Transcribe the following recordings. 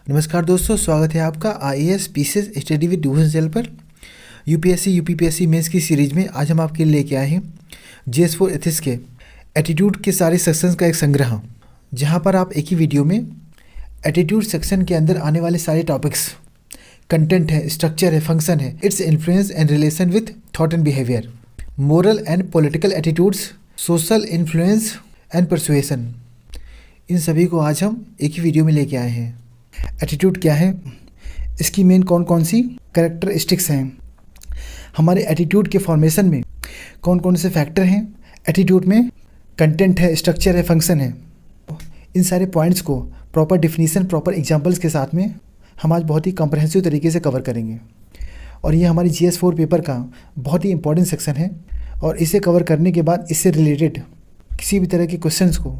नमस्कार दोस्तों, स्वागत है आपका IAS PCS study with devotion channel पर। यूपीएससी यूपीपीएससी मेंस की सीरीज में आज हम आपके लिए लेके आए हैं जीएस4 एथिक्स के एटीट्यूड के सारे सेक्शंस का एक संग्रह, जहां पर आप एक ही वीडियो में एटीट्यूड सेक्शन के अंदर आने वाले सारे टॉपिक्स, कंटेंट है, स्ट्रक्चर है, फंक्शन है, its influence and relation with thought and behaviour, moral and political attitudes, social influence and persuasion, इन सभी को आज हम एक ही वीडियो में लेके आए हैं। एटीट्यूड क्या है, इसकी मेन कौन कौन सी कैरेक्टरिस्टिक्स हैं, हमारे एटीट्यूड के फॉर्मेशन में कौन कौन से फैक्टर हैं, एटीट्यूड में कंटेंट है, स्ट्रक्चर है, फंक्शन है, इन सारे पॉइंट्स को प्रॉपर डिफिनीशन, प्रॉपर एग्जांपल्स के साथ में हम आज बहुत ही कॉम्प्रहेंसिव तरीके से कवर करेंगे। और ये हमारी GS4 पेपर का बहुत ही इंपॉर्टेंट सेक्शन है, और इसे कवर करने के बाद इससे रिलेटेड किसी भी तरह के क्वेश्चंस को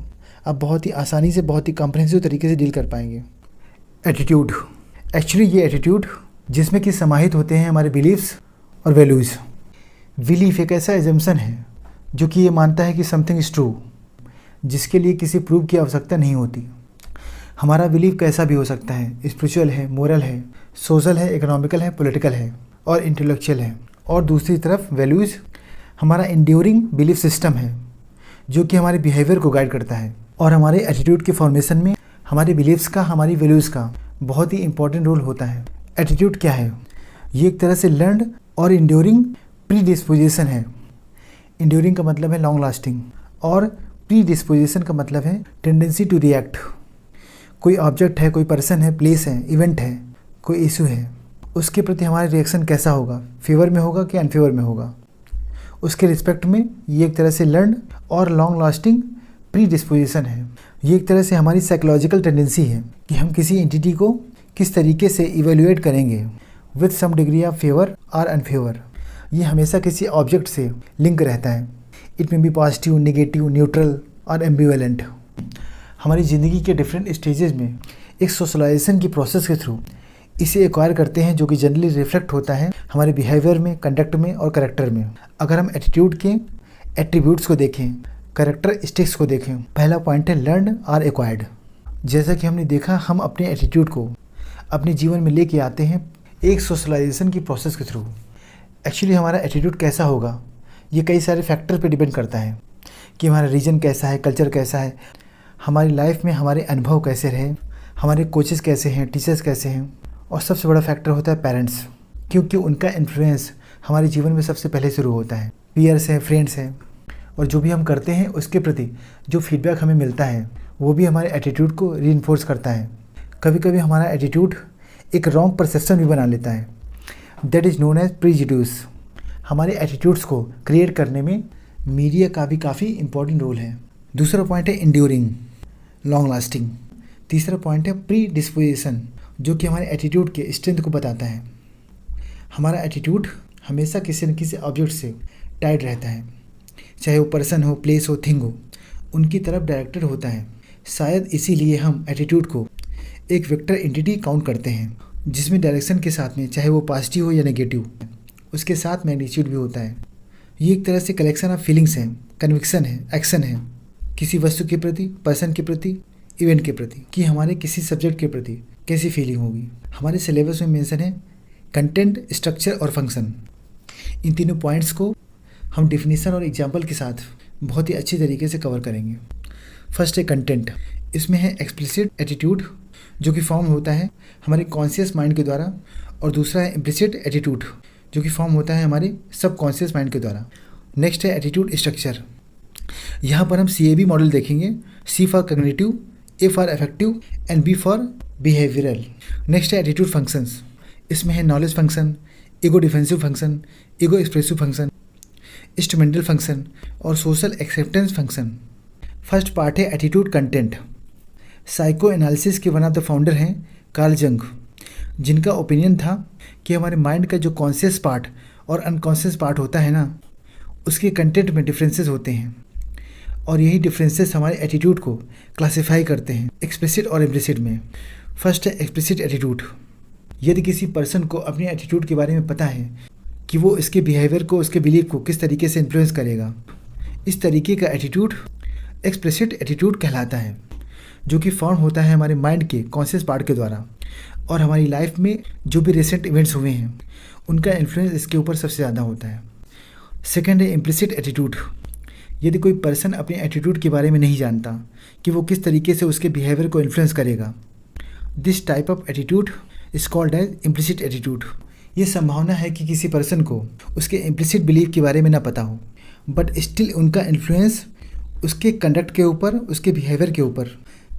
आप बहुत ही आसानी से, बहुत ही कॉम्प्रहेंसिव तरीके से डील कर पाएंगे। एटीट्यूड, एक्चुअली ये एटीट्यूड जिसमें कि समाहित होते हैं हमारे बिलीव्स और वैल्यूज़। बिलीफ एक ऐसा एजम्पशन है जो कि ये मानता है कि समथिंग इज़ ट्रू, जिसके लिए किसी प्रूफ की आवश्यकता नहीं होती। हमारा बिलीफ कैसा भी हो सकता है, स्पिरिचुअल है, मोरल है, सोशल है, इकोनॉमिकल है, पॉलिटिकल है और इंटेलेक्चुअल है। और दूसरी तरफ वैल्यूज़ हमारा इंड्यूरिंग बिलीफ सिस्टम है जो कि हमारे बिहेवियर को गाइड करता है। और हमारे एटीट्यूड के फॉर्मेशन में हमारे बिलीव्स का, हमारी वैल्यूज़ का बहुत ही इंपॉर्टेंट रोल होता है। एटीट्यूड क्या है? ये एक तरह से लर्नड और इंड्यूरिंग प्री डिस्पोजिशन है। इंड्यूरिंग का मतलब है लॉन्ग लास्टिंग, और प्री डिस्पोजिशन का मतलब है टेंडेंसी टू रिएक्ट। कोई ऑब्जेक्ट है, कोई पर्सन है, प्लेस है, इवेंट है, कोई इशू है, उसके प्रति हमारा रिएक्शन कैसा होगा, फेवर में होगा कि अनफेवर में होगा, उसके रिस्पेक्ट में ये एक तरह से लर्नड और लॉन्ग लास्टिंग प्री डिस्पोजिशन है। ये एक तरह से हमारी साइकोलॉजिकल टेंडेंसी है कि हम किसी एंटिटी को किस तरीके से इवेल्युएट करेंगे with some degree of favour और अनफेवर। ये हमेशा किसी ऑब्जेक्ट से लिंक रहता है। इट में बी पॉजिटिव, नेगेटिव, न्यूट्रल और एम्बिवेलेंट। हमारी ज़िंदगी के डिफरेंट स्टेजेस में एक सोशलाइजेशन की प्रोसेस के थ्रू इसे एक्वायर करते हैं, जो कि जनरली रिफ्लेक्ट होता है हमारे बिहेवियर में, कंडक्ट में और करेक्टर में। अगर हम एटीट्यूड के एट्रीब्यूट्स को देखें, कैरेक्टरिस्टिक्स को देखें, पहला पॉइंट है लर्न और एक्वायर्ड। जैसा कि हमने देखा, हम अपने एटीट्यूड को अपने जीवन में लेके आते हैं एक सोशलाइजेशन की प्रोसेस के थ्रू। एक्चुअली हमारा एटीट्यूड कैसा होगा ये कई सारे फैक्टर पे डिपेंड करता है कि हमारा रीजन कैसा है, कल्चर कैसा है, हमारी लाइफ में हमारे अनुभव कैसे रहे, हमारे कोचेस कैसे हैं, टीचर्स कैसे हैं, और सबसे बड़ा फैक्टर होता है पेरेंट्स, क्योंकि उनका इन्फ्लुएंस हमारे जीवन में सबसे पहले शुरू होता है। पीयर्स हैं, फ्रेंड्स हैं, और जो भी हम करते हैं उसके प्रति जो फीडबैक हमें मिलता है वो भी हमारे एटीट्यूड को रीइंफोर्स करता है। कभी कभी हमारा एटीट्यूड एक रॉन्ग परसेप्शन भी बना लेता है, दैट इज़ नोन एज प्रीजुडियूस। हमारे एटीट्यूड्स को क्रिएट करने में मीडिया का भी काफ़ी इंपॉर्टेंट रोल है। दूसरा पॉइंट है इंड्यूरिंग, लॉन्ग लास्टिंग। तीसरा पॉइंट है प्री डिस्पोजिशन, जो कि हमारे एटीट्यूड के स्ट्रेंथ को बताता है। हमारा एटीट्यूड हमेशा किसी न किसी ऑब्जेक्ट से टाइड रहता है, चाहे वो पर्सन हो, प्लेस हो, थिंग हो, उनकी तरफ डायरेक्टेड होता है। शायद इसीलिए हम एटीट्यूड को एक वेक्टर एंटिटी काउंट करते हैं, जिसमें डायरेक्शन के साथ में, चाहे वो पॉजिटिव हो या नेगेटिव, उसके साथ मैग्नीट्यूड भी होता है। ये एक तरह से कलेक्शन ऑफ फीलिंग्स हैं, कन्विक्शन है, एक्शन है किसी वस्तु के प्रति, पर्सन के प्रति, इवेंट के प्रति, कि हमारे किसी सब्जेक्ट के प्रति कैसी फीलिंग होगी। हमारे सिलेबस में मेंशन है कंटेंट, स्ट्रक्चर और फंक्शन। इन तीनों पॉइंट्स को हम डिफिनीशन और एग्जाम्पल के साथ बहुत ही अच्छी तरीके से कवर करेंगे। फर्स्ट है कंटेंट। इसमें है एक्सप्लिसिट एटीट्यूड, जो कि फॉर्म होता है हमारे कॉन्शियस माइंड के द्वारा, और दूसरा है इम्प्लिसिट एटीट्यूड, जो कि फॉर्म होता है हमारे सबकॉन्शियस माइंड के द्वारा। नेक्स्ट है एटीट्यूड स्ट्रक्चर। यहाँ पर हम CAB मॉडल देखेंगे, C for cognitive, A for affective and B for behavioural. Next है एटीट्यूड फंक्शंस। इसमें है knowledge function, ego defensive function, ego expressive function, instrumental function और social acceptance function. First part है attitude content. Psychoanalysis के one of the founder हैं Carl Jung, जिनका opinion था कि हमारे माइंड का जो कॉन्शियस पार्ट और अनकॉन्शियस पार्ट होता है ना, उसके कंटेंट में डिफरेंसेस होते हैं, और यही डिफरेंसेस हमारे एटीट्यूड को क्लासिफाई करते हैं एक्सप्लिसिट और इम्प्लिसिट में। फर्स्ट है एक्सप्लिसिट एटीट्यूड। यदि किसी पर्सन को अपने एटीट्यूड के बारे में पता है कि वो इसके बिहेवियर को, उसके बिलीफ को किस तरीके से इन्फ्लुएंस करेगा, इस तरीके का एटीट्यूड एक्सप्लिसिट एटीट्यूड कहलाता है, जो कि फॉर्म होता है हमारे माइंड के कॉन्शियस पार्ट के द्वारा। और हमारी लाइफ में जो भी रिसेंट इवेंट्स हुए हैं उनका इन्फ्लुएंस इसके ऊपर सबसे ज़्यादा होता है। सेकेंड है इम्प्लिसिट एटीट्यूड। यदि कोई पर्सन अपने एटीट्यूड के बारे में नहीं जानता कि वो किस तरीके से उसके बिहेवियर को इन्फ्लुएंस करेगा, this type of attitude is called as implicit attitude. ये संभावना है कि किसी पर्सन को उसके इम्प्लिसिट बिलीफ के बारे में ना पता हो, बट स्टिल उनका इन्फ्लुएंस उसके कंडक्ट के ऊपर, उसके बिहेवियर के ऊपर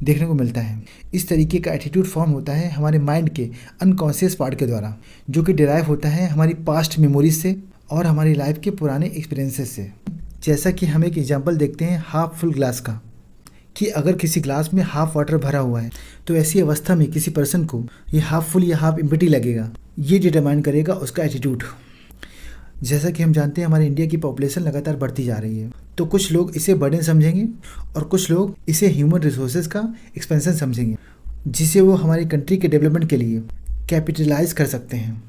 देखने को मिलता है। इस तरीके का एटीट्यूड फॉर्म होता है हमारे माइंड के अनकॉन्शियस पार्ट के द्वारा, जो कि डिराइव होता है हमारी पास्ट मेमोरीज से और हमारी लाइफ के पुराने एक्सपीरियंसेस से। जैसा कि हम एक एग्जांपल देखते हैं हाफ फुल ग्लास का, कि अगर किसी ग्लास में हाफ वाटर भरा हुआ है तो ऐसी अवस्था में किसी पर्सन को ये हाफ फुल या हाफ एम्प्टी लगेगा। ये डिटरमाइन करेगा उसका एटीट्यूड। जैसा कि हम जानते हैं हमारे इंडिया की पॉपुलेशन लगातार बढ़ती जा रही है, तो कुछ लोग इसे बर्डन समझेंगे और कुछ लोग इसे ह्यूमन रिसोर्सेज का एक्सपेंशन समझेंगे, जिसे वो हमारी कंट्री के डेवलपमेंट के लिए कैपिटलाइज कर सकते हैं।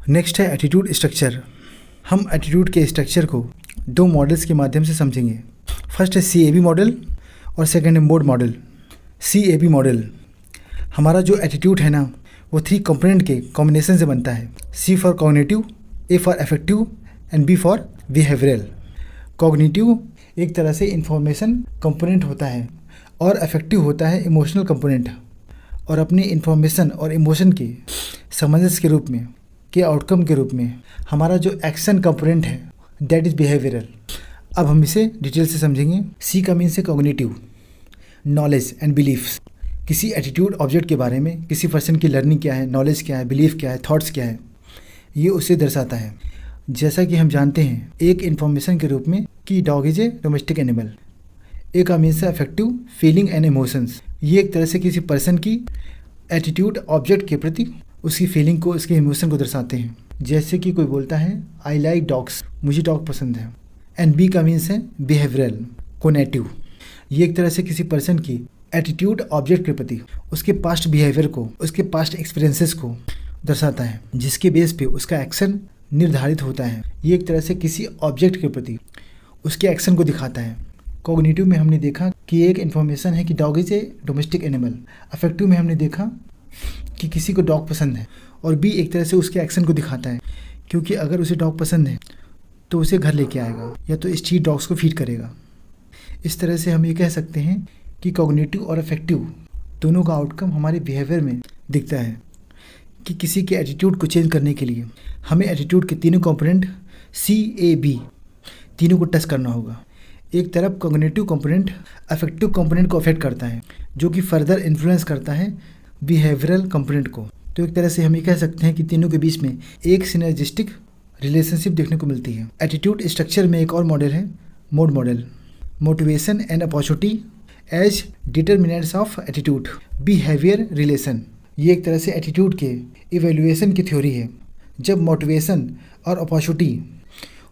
नेक्स्ट है एटीट्यूड स्ट्रक्चर। हम एटीट्यूड के स्ट्रक्चर को दो मॉडल्स के माध्यम से समझेंगे। फर्स्ट है CAB मॉडल और सेकेंड है मोड मॉडल। CAB मॉडल हमारा जो एटीट्यूड है ना वो 3 कंपोनेंट के कॉम्बिनेशन से बनता है। C for cognitive, A for affective and B for behavioural. Cognitive एक तरह से इंफॉर्मेशन कंपोनेंट होता है और अफेक्टिव होता है इमोशनल कंपोनेंट, और अपनी इंफॉर्मेशन और इमोशन के सामंजस्य के रूप में, के आउटकम के रूप में हमारा जो एक्शन कंपोनेंट है दैट इज़ बिहेवियरल। अब हम इसे डिटेल से समझेंगे। C का मीन्स है कॉग्निटिव, नॉलेज एंड बिलीफ्स। किसी एटीट्यूड ऑब्जेक्ट के बारे में किसी पर्सन की लर्निंग क्या है, नॉलेज क्या है, बिलीफ क्या है, थॉट्स क्या है, ये उसे दर्शाता है। जैसा कि हम जानते हैं एक इन्फॉर्मेशन के रूप में कि dog is a domestic animal. A का मीन्स है अफेक्टिव, फीलिंग एंड इमोशंस। ये एक तरह से किसी पर्सन की एटीट्यूड ऑब्जेक्ट के प्रति उसकी फीलिंग को, उसके इमोशन को दर्शाते हैं। जैसे कि कोई बोलता है आई लाइक डॉग्स, मुझे डॉग पसंद है। एंड बी का मीन्स है बिहेवियरल, कोनेटिव। ये एक तरह से किसी पर्सन की एटीट्यूड ऑब्जेक्ट के प्रति उसके पास्ट बिहेवियर को, उसके पास्ट एक्सपीरियंसेस को दर्शाता है, जिसके बेस पे उसका एक्शन निर्धारित होता है। ये एक तरह से किसी ऑब्जेक्ट के प्रति उसके एक्शन को दिखाता है। कॉग्निटिव में हमने देखा कि एक इन्फॉर्मेशन है कि dog is a domestic animal. Affective में हमने देखा कि किसी को डॉग पसंद है, और बी एक तरह से उसके एक्शन को दिखाता है, क्योंकि अगर उसे डॉग पसंद है तो उसे घर लेके आएगा या तो स्ट्रीट डॉग्स को फीड करेगा। इस तरह से हम ये कह सकते हैं कि कॉग्निटिव और अफेक्टिव दोनों का आउटकम हमारे बिहेवियर में दिखता है। कि किसी के एटीट्यूड को चेंज करने के लिए हमें एटीट्यूड के तीनों कंपोनेंट CAB तीनों को टच करना होगा। एक तरफ कॉग्निटिव कंपोनेंट अफेक्टिव कंपोनेंट को अफेक्ट करता है, जो कि फर्दर इन्फ्लुएंस करता है बिहेवियरल कंपोनेंट को। तो एक तरह से हम ये कह सकते हैं कि तीनों के बीच में एक सिनर्जिस्टिक रिलेशनशिप देखने को मिलती है। एटीट्यूड स्ट्रक्चर में एक और मॉडल है mode model. Motivation and opportunity as determinants of attitude behaviour relation. ये एक तरह से एटीट्यूड के इवेल्युएशन की थ्योरी है। जब मोटिवेशन और अपॉर्चुनिटी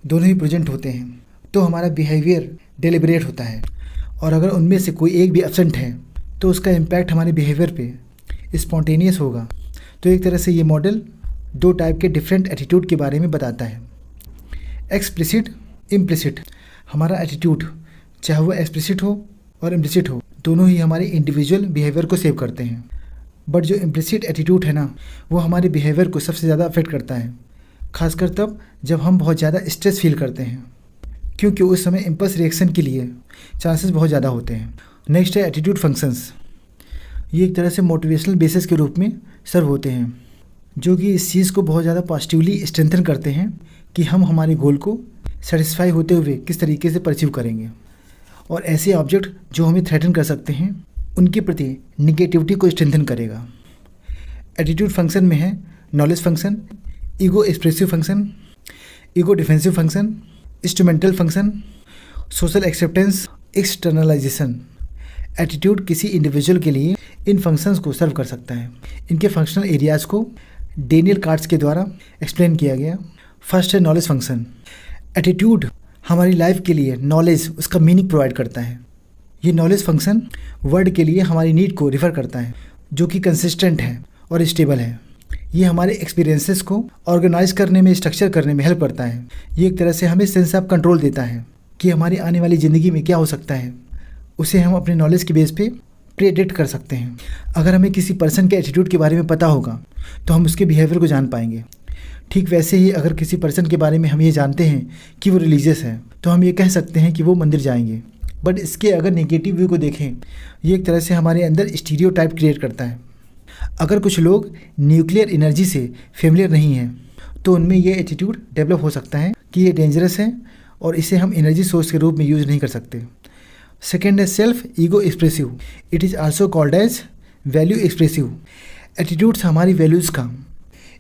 दोनों ही प्रेजेंट होते हैं तो हमारा बिहेवियर डेलिब्रेट होता है, और अगर उनमें से कोई एक भी एब्सेंट है तो उसका इम्पैक्ट हमारे बिहेवियर पे स्पॉन्टेनियस होगा। तो एक तरह से ये मॉडल दो टाइप के डिफरेंट एटीट्यूड के बारे में बताता है। Explicit, implicit. हमारा एटीट्यूड चाहे वो एक्सप्लिसिट हो और इम्प्लिसिट हो, दोनों ही हमारे इंडिविजुअल बिहेवियर को सेव करते हैं। बट जो इम्प्लिसिट एटीट्यूड है ना, वो हमारे बिहेवियर को सबसे ज़्यादा अफेक्ट करता है, खासकर तब जब हम बहुत ज़्यादा स्ट्रेस फील करते हैं, क्योंकि उस समय इम्पल्स रिएक्शन के लिए चांसेस बहुत ज़्यादा होते हैं। नेक्स्ट है एटीट्यूड फंक्शंस। ये एक तरह से मोटिवेशनल बेसिस के रूप में सर्व होते हैं, जो कि इस चीज़ को बहुत ज़्यादा पॉजिटिवली स्ट्रेंथन करते हैं कि हम हमारे गोल को सेटिस्फाई होते हुए किस तरीके से परसीव करेंगे, और ऐसे ऑब्जेक्ट जो हमें थ्रेटन कर सकते हैं उनके प्रति निगेटिविटी को स्ट्रेंथन करेगा। एटीट्यूड फंक्शन में है knowledge function, ego expressive function, ego defensive function, instrumental function, social acceptance, externalization. एटीट्यूड किसी इंडिविजुअल के लिए इन फंक्शंस को सर्व कर सकता है। इनके फंक्शनल एरियाज़ को डेनियल कार्ड्स के द्वारा एक्सप्लेन किया गया। फर्स्ट है नॉलेज फंक्शन। एटीट्यूड हमारी लाइफ के लिए नॉलेज, उसका मीनिंग प्रोवाइड करता है। ये नॉलेज फंक्शन वर्ड के लिए हमारी नीड को रिफ़र करता है, जो कि कंसिस्टेंट है और स्टेबल है। ये हमारे एक्सपीरियंसेस को ऑर्गेनाइज करने में, स्ट्रक्चर करने में हेल्प करता है। ये एक तरह से हमें सेंस ऑफ कंट्रोल देता है कि हमारी आने वाली ज़िंदगी में क्या हो सकता है, उसे हम अपने नॉलेज के बेस पे प्रेडिक्ट कर सकते हैं। अगर हमें किसी पर्सन के एटीट्यूड के बारे में पता होगा तो हम उसके बिहेवियर को जान पाएंगे। ठीक वैसे ही अगर किसी पर्सन के बारे में हम ये जानते हैं कि वो रिलीजियस है तो हम ये कह सकते हैं कि वो मंदिर जाएंगे। बट इसके अगर नेगेटिव व्यू को देखें, ये एक तरह से हमारे अंदर स्टीरियोटाइप क्रिएट करता है। अगर कुछ लोग न्यूक्लियर एनर्जी से फेमिलियर नहीं हैं तो उनमें ये एटीट्यूड डेवलप हो सकता है कि ये डेंजरस है और इसे हम एनर्जी सोर्स के रूप में यूज़ नहीं कर सकते। सेकेंड है self ego expressive. It is also called as value expressive. Attitudes हमारी वैल्यूज़ का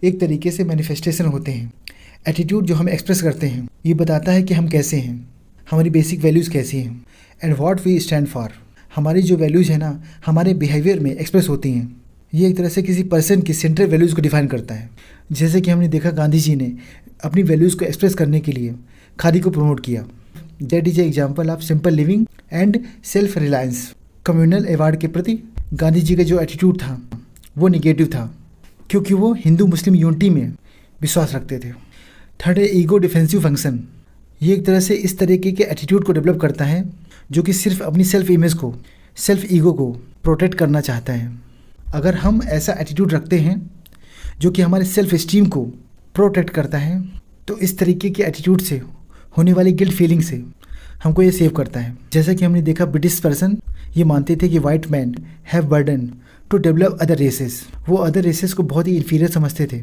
एक तरीके से मैनिफेस्टेशन होते हैं। एटीट्यूड जो हम एक्सप्रेस करते हैं ये बताता है कि हम कैसे हैं, हमारी बेसिक वैल्यूज़ कैसी हैं and what we stand for. हमारी जो वैल्यूज़ है ना हमारे बिहेवियर में एक्सप्रेस होती हैं। ये एक तरह से किसी पर्सन की सेंट्रल वैल्यूज़ को डिफाइन करता है। जैसे कि हमने देखा गांधी जी ने अपनी वैल्यूज़ को एक्सप्रेस करने के लिए खादी को प्रमोट किया। That is a example of simple living and self reliance. Communal award के प्रति गांधी जी का जो एटीट्यूड था वो निगेटिव था क्योंकि वो हिंदू मुस्लिम यूनिटी में विश्वास रखते थे। थर्ड है ईगो डिफेंसिव फंक्शन। ये एक तरह से इस तरीके के एटीट्यूड को डेवलप करता है जो कि सिर्फ अपनी सेल्फ इमेज को, सेल्फ ईगो को प्रोटेक्ट करना चाहता है। अगर हम ऐसा एटीट्यूड रखते हैं जो कि हमारे सेल्फ इस्टीम को प्रोटेक्ट करता है तो इस तरीके के एटीट्यूड से होने वाली गिल्ट फीलिंग से हमको ये सेव करता है। जैसा कि हमने देखा ब्रिटिश पर्सन ये मानते थे कि white man have burden to develop other races. वो अदर रेसेस को बहुत ही इन्फीरियर समझते थे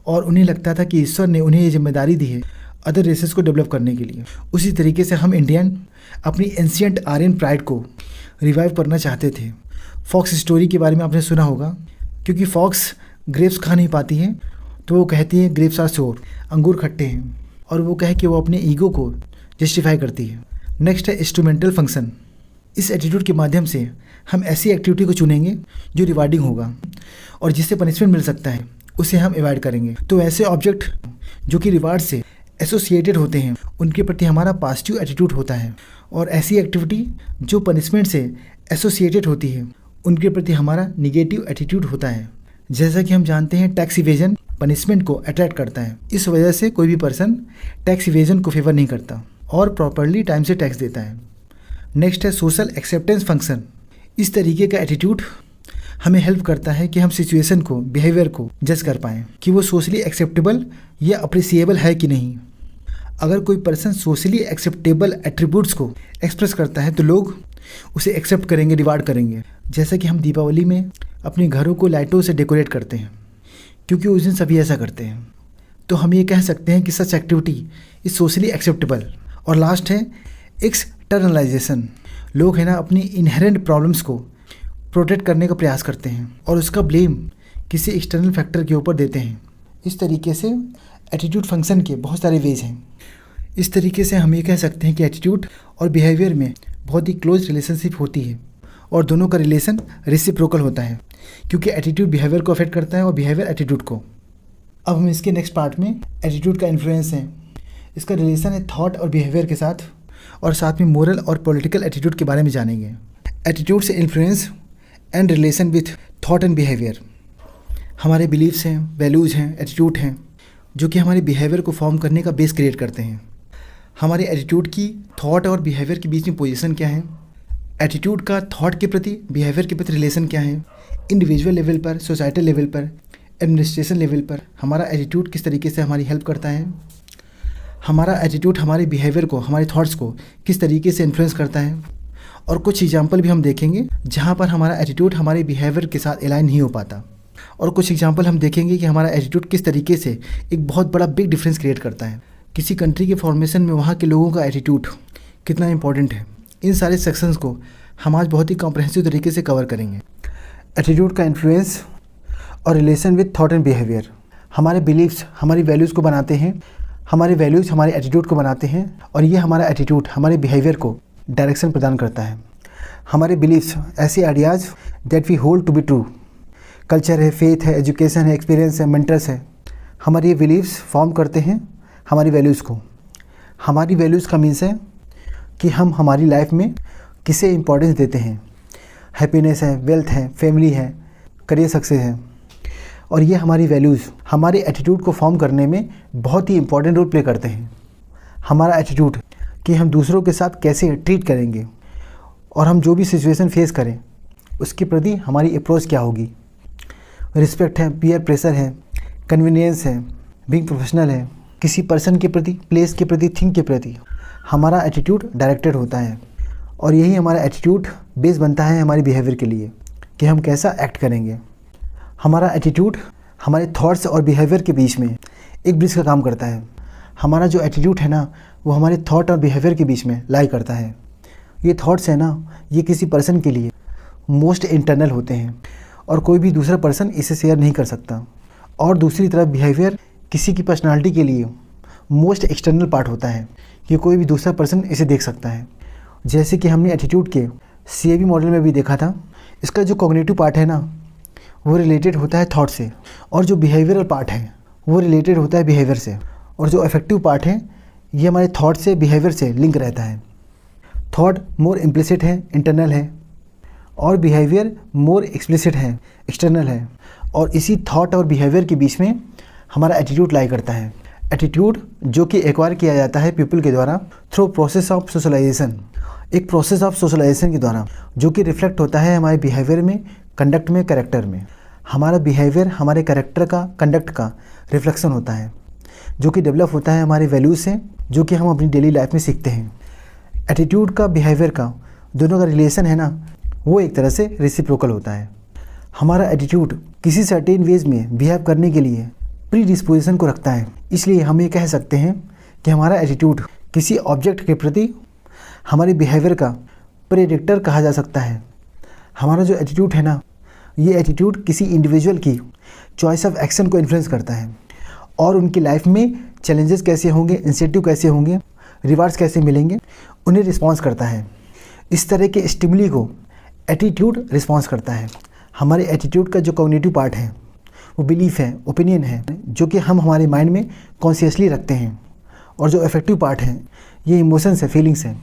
और उन्हें लगता था कि ईश्वर ने उन्हें ये जिम्मेदारी दी है अदर रेसेस को डेवलप करने के लिए। उसी तरीके से हम इंडियन अपनी एंशियंट आर्यन प्राइड को रिवाइव करना चाहते थे। फॉक्स स्टोरी के बारे में आपने सुना होगा, क्योंकि फॉक्स ग्रेप्स खा नहीं पाती है तो वो कहती है ग्रेप्स आर सोर, अंगूर खट्टे हैं, और वो कह के वो अपने ईगो को जस्टिफाई करती है। नेक्स्ट है इंस्ट्रूमेंटल फंक्शन। इस एटीट्यूड के माध्यम से हम ऐसी एक्टिविटी को चुनेंगे जो रिवार्डिंग होगा और जिससे पनिशमेंट मिल सकता है उसे हम अवॉइड करेंगे। तो ऐसे ऑब्जेक्ट जो कि रिवार्ड से एसोसिएटेड होते हैं उनके प्रति हमारा पॉजिटिव एटीट्यूड होता है, और ऐसी एक्टिविटी जो पनिशमेंट से एसोसिएटेड होती है उनके प्रति हमारा निगेटिव एटीट्यूड होता है। जैसा कि हम जानते हैं टैक्स इवेजन पनिशमेंट को अट्रैक्ट करता है। इस वजह से कोई भी पर्सन टैक्स इवेजन को फेवर नहीं करता और प्रॉपरली टाइम से टैक्स देता है। नेक्स्ट है सोशल एक्सेप्टेंस फंक्शन। इस तरीके का एटीट्यूड हमें हेल्प करता है कि हम सिचुएशन को, बिहेवियर को जज कर पाएँ कि वो सोशली एक्सेप्टेबल या अप्रिसिएबल है कि नहीं। अगर कोई पर्सन सोशली एक्सेप्टेबल एट्रीब्यूट्स को एक्सप्रेस करता है तो लोग उसे एक्सेप्ट करेंगे, रिवार्ड करेंगे। जैसा कि हम दीपावली में अपने घरों को लाइटों से डेकोरेट करते हैं क्योंकि उस दिन सभी ऐसा करते हैं, तो हम ये कह सकते हैं कि सच एक्टिविटी इज सोशली एक्सेप्टेबल। और लास्ट है एक्सटर्नलाइजेशन। लोग है ना अपनी इनहेरेंट प्रॉब्लम्स को प्रोटेक्ट करने का प्रयास करते हैं और उसका ब्लेम किसी एक्सटर्नल फैक्टर के ऊपर देते हैं। इस तरीके से एटीट्यूड फंक्शन के बहुत सारे वेज हैं। इस तरीके से हम ये कह सकते हैं कि एटीट्यूड और बिहेवियर में बहुत ही क्लोज रिलेशनशिप होती है और दोनों का रिलेशन रेसिप्रोकल होता है, क्योंकि एटीट्यूड बिहेवियर को अफेक्ट करता है और बिहेवियर एटीट्यूड को। अब हम इसके नेक्स्ट पार्ट में एटीट्यूड का इन्फ्लुएंस है, इसका रिलेशन है थॉट और बिहेवियर के साथ, और साथ में मोरल और पॉलिटिकल एटीट्यूड के बारे में जानेंगे। एटीट्यूड से influence and relation with thought and behaviour. हमारे बिलीव्स हैं, वैल्यूज़ हैं, एटीट्यूड हैं जो कि हमारे बिहेवियर को फॉर्म करने का बेस क्रिएट करते हैं। हमारे एटीट्यूड की थॉट और बिहेवियर के बीच में पोजीशन क्या है, एटीट्यूड का थॉट के प्रति, बिहेवियर के प्रति रिलेशन क्या है, इंडिविजुअल लेवल पर, सोसाइटल लेवल पर, एडमिनिस्ट्रेशन लेवल पर हमारा एटीट्यूड किस तरीके से हमारी हेल्प करता है, हमारा एटीट्यूड हमारे बिहेवियर को, हमारे थॉट्स को किस तरीके से इन्फ्लुएंस करता है। और कुछ एग्जाम्पल भी हम देखेंगे जहाँ पर हमारा एटीट्यूड हमारे बिहेवियर के साथ अलाइन नहीं हो पाता, और कुछ एग्जाम्पल हम देखेंगे कि हमारा एटीट्यूड किस तरीके से एक बहुत बड़ा बिग डिफरेंस क्रिएट करता है। किसी कंट्री के फॉर्मेशन में वहाँ के लोगों का एटीट्यूड कितना इंपॉर्टेंट है। इन सारे सेक्शंस को हम आज बहुत ही कॉम्प्रहेंसिव तरीके से कवर करेंगे। एटीट्यूड का इन्फ्लुएंस और relation with thought and behaviour. हमारे बिलीव्स हमारी वैल्यूज़ को बनाते हैं, हमारे वैल्यूज़ हमारे एटीट्यूड को बनाते हैं, और ये हमारा एटीट्यूड हमारे बिहेवियर को डायरेक्शन प्रदान करता है। हमारे बिलीव्स ऐसे ideas that we hold to be true, culture है, फेथ है, एजुकेशन है, एक्सपीरियंस है, मेंटर्स है, हमारे ये बिलीव्स फॉर्म करते हैं हमारी वैल्यूज़ को। हमारी वैल्यूज़ का मीन्स है कि हम हमारी लाइफ में किसे इंपॉर्टेंस देते हैं। हैप्पीनेस है, वेल्थ है, फैमिली है, करियर सक्सेस है, और ये हमारी वैल्यूज़ हमारे एटीट्यूड को फॉर्म करने में बहुत ही इंपॉर्टेंट रोल प्ले करते हैं। हमारा एटीट्यूड कि हम दूसरों के साथ कैसे ट्रीट करेंगे और हम जो भी सिचुएशन फेस करें उसके प्रति हमारी अप्रोच क्या होगी। रिस्पेक्ट है, पीयर प्रेशर है, कन्वीनियंस है, बीइंग प्रोफेशनल है, किसी पर्सन के प्रति, प्लेस के प्रति, थिंग के प्रति हमारा एटीट्यूड डायरेक्टेड होता है। और यही हमारा एटीट्यूड बेस बनता है हमारे बिहेवियर के लिए कि हम कैसा एक्ट करेंगे। हमारा एटीट्यूड हमारे थॉट्स और बिहेवियर के बीच में एक ब्रिज का काम करता है। हमारा जो एटीट्यूड है ना, वो हमारे थॉट और बिहेवियर के बीच में लाई करता है। ये थॉट्स है ना, ये किसी पर्सन के लिए मोस्ट इंटरनल होते हैं और कोई भी दूसरा पर्सन इसे शेयर नहीं कर सकता। और दूसरी तरफ बिहेवियर किसी की पर्सनालिटी के लिए मोस्ट एक्सटर्नल पार्ट होता है कि कोई भी दूसरा पर्सन इसे देख सकता है। जैसे कि हमने एटीट्यूड के CAB मॉडल में भी देखा था, इसका जो कॉग्निटिव पार्ट है ना, वो रिलेटेड होता है थॉट से, और जो बिहेवियरल पार्ट है वो रिलेटेड होता है बिहेवियर से, और जो अफेक्टिव पार्ट है ये हमारे थॉट से, बिहेवियर से लिंक रहता है। थॉट मोर इम्प्लिसिट है, इंटरनल है, और बिहेवियर मोर एक्सप्लिसिट है, एक्सटर्नल है। और इसी थॉट और बिहेवियर के बीच में हमारा एटीट्यूड लाई करता है। एटीट्यूड जो कि एक्वायर किया जाता है पीपल के द्वारा थ्रू प्रोसेस ऑफ सोशलाइजेशन, एक प्रोसेस ऑफ सोशलाइजेशन के द्वारा, जो कि रिफ्लेक्ट होता है हमारे बिहेवियर में, कंडक्ट में, कैरेक्टर में। हमारा बिहेवियर हमारे कैरेक्टर का, कंडक्ट का रिफ्लेक्शन होता है, जो कि डेवलप होता है हमारे वैल्यूज से, जो कि हम अपनी डेली लाइफ में सीखते हैं। एटीट्यूड का, बिहेवियर का, दोनों का रिलेशन है ना, वो एक तरह से रेसिप्रोकल होता है। हमारा एटीट्यूड किसी सर्टेन वेज में बिहेव करने के लिए प्री डिस्पोजिशन को रखता है। इसलिए हम ये कह सकते हैं कि हमारा एटीट्यूड किसी ऑब्जेक्ट के प्रति हमारे बिहेवियर का प्रेडिक्टर कहा जा सकता है। हमारा जो एटीट्यूड है ना, ये एटीट्यूड किसी इंडिविजुअल की चॉइस ऑफ एक्शन को इन्फ्लुएंस करता है और उनकी लाइफ में चैलेंजेस कैसे होंगे, इंसेंटिव कैसे होंगे, रिवार्ड्स कैसे मिलेंगे, उन्हें रिस्पॉन्स करता है। इस तरह के स्टिमुली को एटीट्यूड रिस्पॉन्स करता है। हमारे एटीट्यूड का जो कॉग्निटिव पार्ट है वो बिलीफ है, ओपिनियन है, जो कि हम हमारे माइंड में कॉन्शियसली रखते हैं। और जो अफेक्टिव पार्ट है ये इमोशंस है, फीलिंग्स हैं।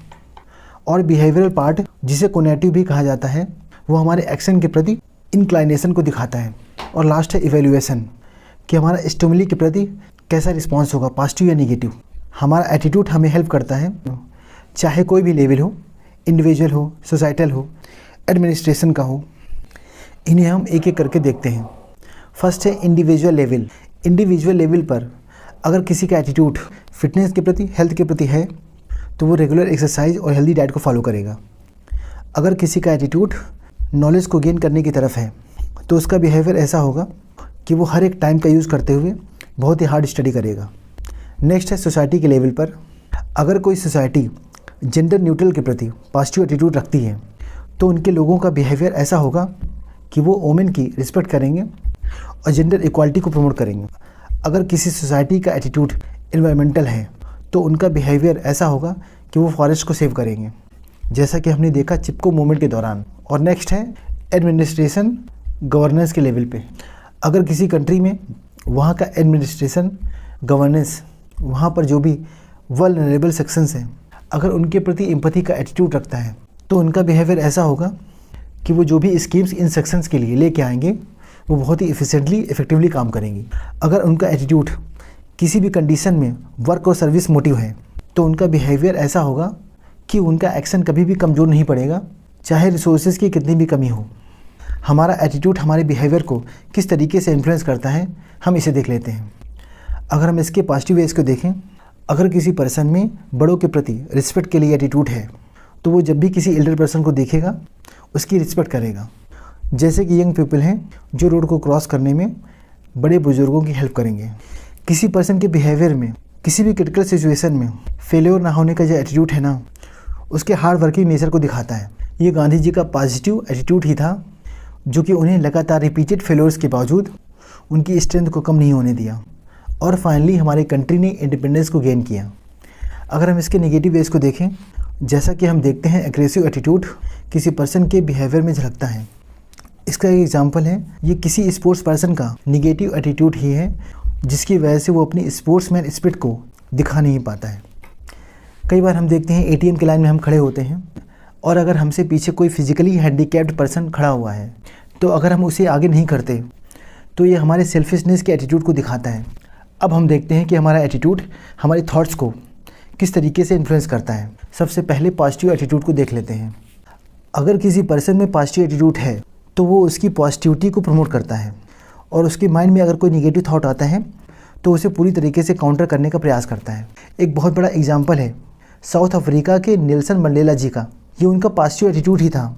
और बिहेवियरल पार्ट, जिसे कोनेटिव भी कहा जाता है, वो हमारे एक्शन के प्रति इंक्लाइनेशन को दिखाता है। और लास्ट है इवैल्यूएशन, कि हमारा स्टिमुली के प्रति कैसा रिस्पॉन्स होगा, पॉजिटिव या नेगेटिव। हमारा एटीट्यूड हमें हेल्प करता है, चाहे कोई भी लेवल हो, इंडिविजुअल हो, सोसाइटल हो, एडमिनिस्ट्रेशन का हो। इन्हें हम एक एक करके देखते हैं। फर्स्ट है इंडिविजुअल लेवल। इंडिविजुअल लेवल पर अगर किसी का एटीट्यूड फिटनेस के प्रति, हेल्थ के प्रति है, तो वो रेगुलर एक्सरसाइज और हेल्दी डाइट को फॉलो करेगा। अगर किसी का एटीट्यूड नॉलेज को गेन करने की तरफ है, तो उसका बिहेवियर ऐसा होगा कि वो हर एक टाइम का यूज़ करते हुए बहुत ही हार्ड स्टडी करेगा। नेक्स्ट है सोसाइटी के लेवल पर। अगर कोई सोसाइटी जेंडर न्यूट्रल के प्रति पॉजिटिव एटीट्यूड रखती है, तो उनके लोगों का बिहेवियर ऐसा होगा कि वो वोमेन की रिस्पेक्ट करेंगे और जेंडर इक्वालिटी को प्रमोट करेंगे। अगर किसी सोसाइटी का एटीट्यूड एनवायरमेंटल है, तो उनका बिहेवियर ऐसा होगा कि वो फॉरेस्ट को सेव करेंगे, जैसा कि हमने देखा चिपको मूवमेंट के दौरान। और नेक्स्ट है एडमिनिस्ट्रेशन, गवर्नेंस के लेवल पे। अगर किसी कंट्री में वहाँ का एडमिनिस्ट्रेशन, गवर्नेंस, वहाँ पर जो भी वल्नरेबल सेक्शंस हैं, अगर उनके प्रति एम्पैथी का एटीट्यूड रखता है, तो उनका बिहेवियर ऐसा होगा कि वो जो भी स्कीम्स इन सेक्शंस के लिए लेके आएंगे, वो बहुत ही एफिशिएंटली, इफेक्टिवली काम करेंगी। अगर उनका एटीट्यूड किसी भी कंडीशन में वर्क और सर्विस मोटिव है, तो उनका बिहेवियर ऐसा होगा कि उनका एक्शन कभी भी कमज़ोर नहीं पड़ेगा, चाहे रिसोर्सेज की कितनी भी कमी हो। हमारा एटीट्यूड हमारे बिहेवियर को किस तरीके से इन्फ्लुएंस करता है, हम इसे देख लेते हैं। अगर हम इसके पॉजिटिव वेज को देखें, अगर किसी पर्सन में बड़ों के प्रति रिस्पेक्ट के लिए एटीट्यूड है, तो वो जब भी किसी एल्डर पर्सन को देखेगा उसकी रिस्पेक्ट करेगा। जैसे कि यंग पीपल हैं जो रोड को क्रॉस करने में बड़े बुजुर्गों की हेल्प करेंगे। किसी पर्सन के बिहेवियर में किसी भी क्रिटिकल सिचुएशन में फेलियर ना होने का जो एटीट्यूड है ना, उसके हार्ड वर्किंग नेचर को दिखाता है। ये गांधी जी का पॉजिटिव एटीट्यूड ही था, जो कि उन्हें लगातार रिपीटेड फेलियर्स के बावजूद उनकी स्ट्रेंथ को कम नहीं होने दिया और फाइनली हमारी कंट्री ने इंडिपेंडेंस को गेन किया। अगर हम इसके नेगेटिव वेज को देखें, जैसा कि हम देखते हैं एग्रेसिव एटीट्यूड किसी पर्सन के बिहेवियर में झलकता है। इसका एक एग्जांपल है, ये किसी स्पोर्ट्स पर्सन का नेगेटिव एटीट्यूड ही है, जिसकी वजह से वो अपनी स्पोर्ट्समैन स्पिरिट को दिखा नहीं पाता है। कई बार हम देखते हैं एटीएम की लाइन में हम खड़े होते हैं और अगर हमसे पीछे कोई फिजिकली हैंडीकैप्ड पर्सन खड़ा हुआ है, तो अगर हम उसे आगे नहीं करते, तो ये हमारे सेल्फिशनेस के एटीट्यूड को दिखाता है। अब हम देखते हैं कि हमारा एटीट्यूड हमारी थॉट्स को किस तरीके से इन्फ्लुएंस करता है। सबसे पहले पॉजिटिव एटीट्यूड को देख लेते हैं। अगर किसी पर्सन में पॉजिटिव एटीट्यूड है, तो वो उसकी पॉजिटिविटी को प्रमोट करता है, और उसके माइंड में अगर कोई निगेटिव थॉट आता है तो उसे पूरी तरीके से काउंटर करने का प्रयास करता है। एक बहुत बड़ा एग्जाम्पल है साउथ अफ्रीका के नेल्सन मंडेला जी का। ये उनका पॉजिटिव एटीट्यूड ही था।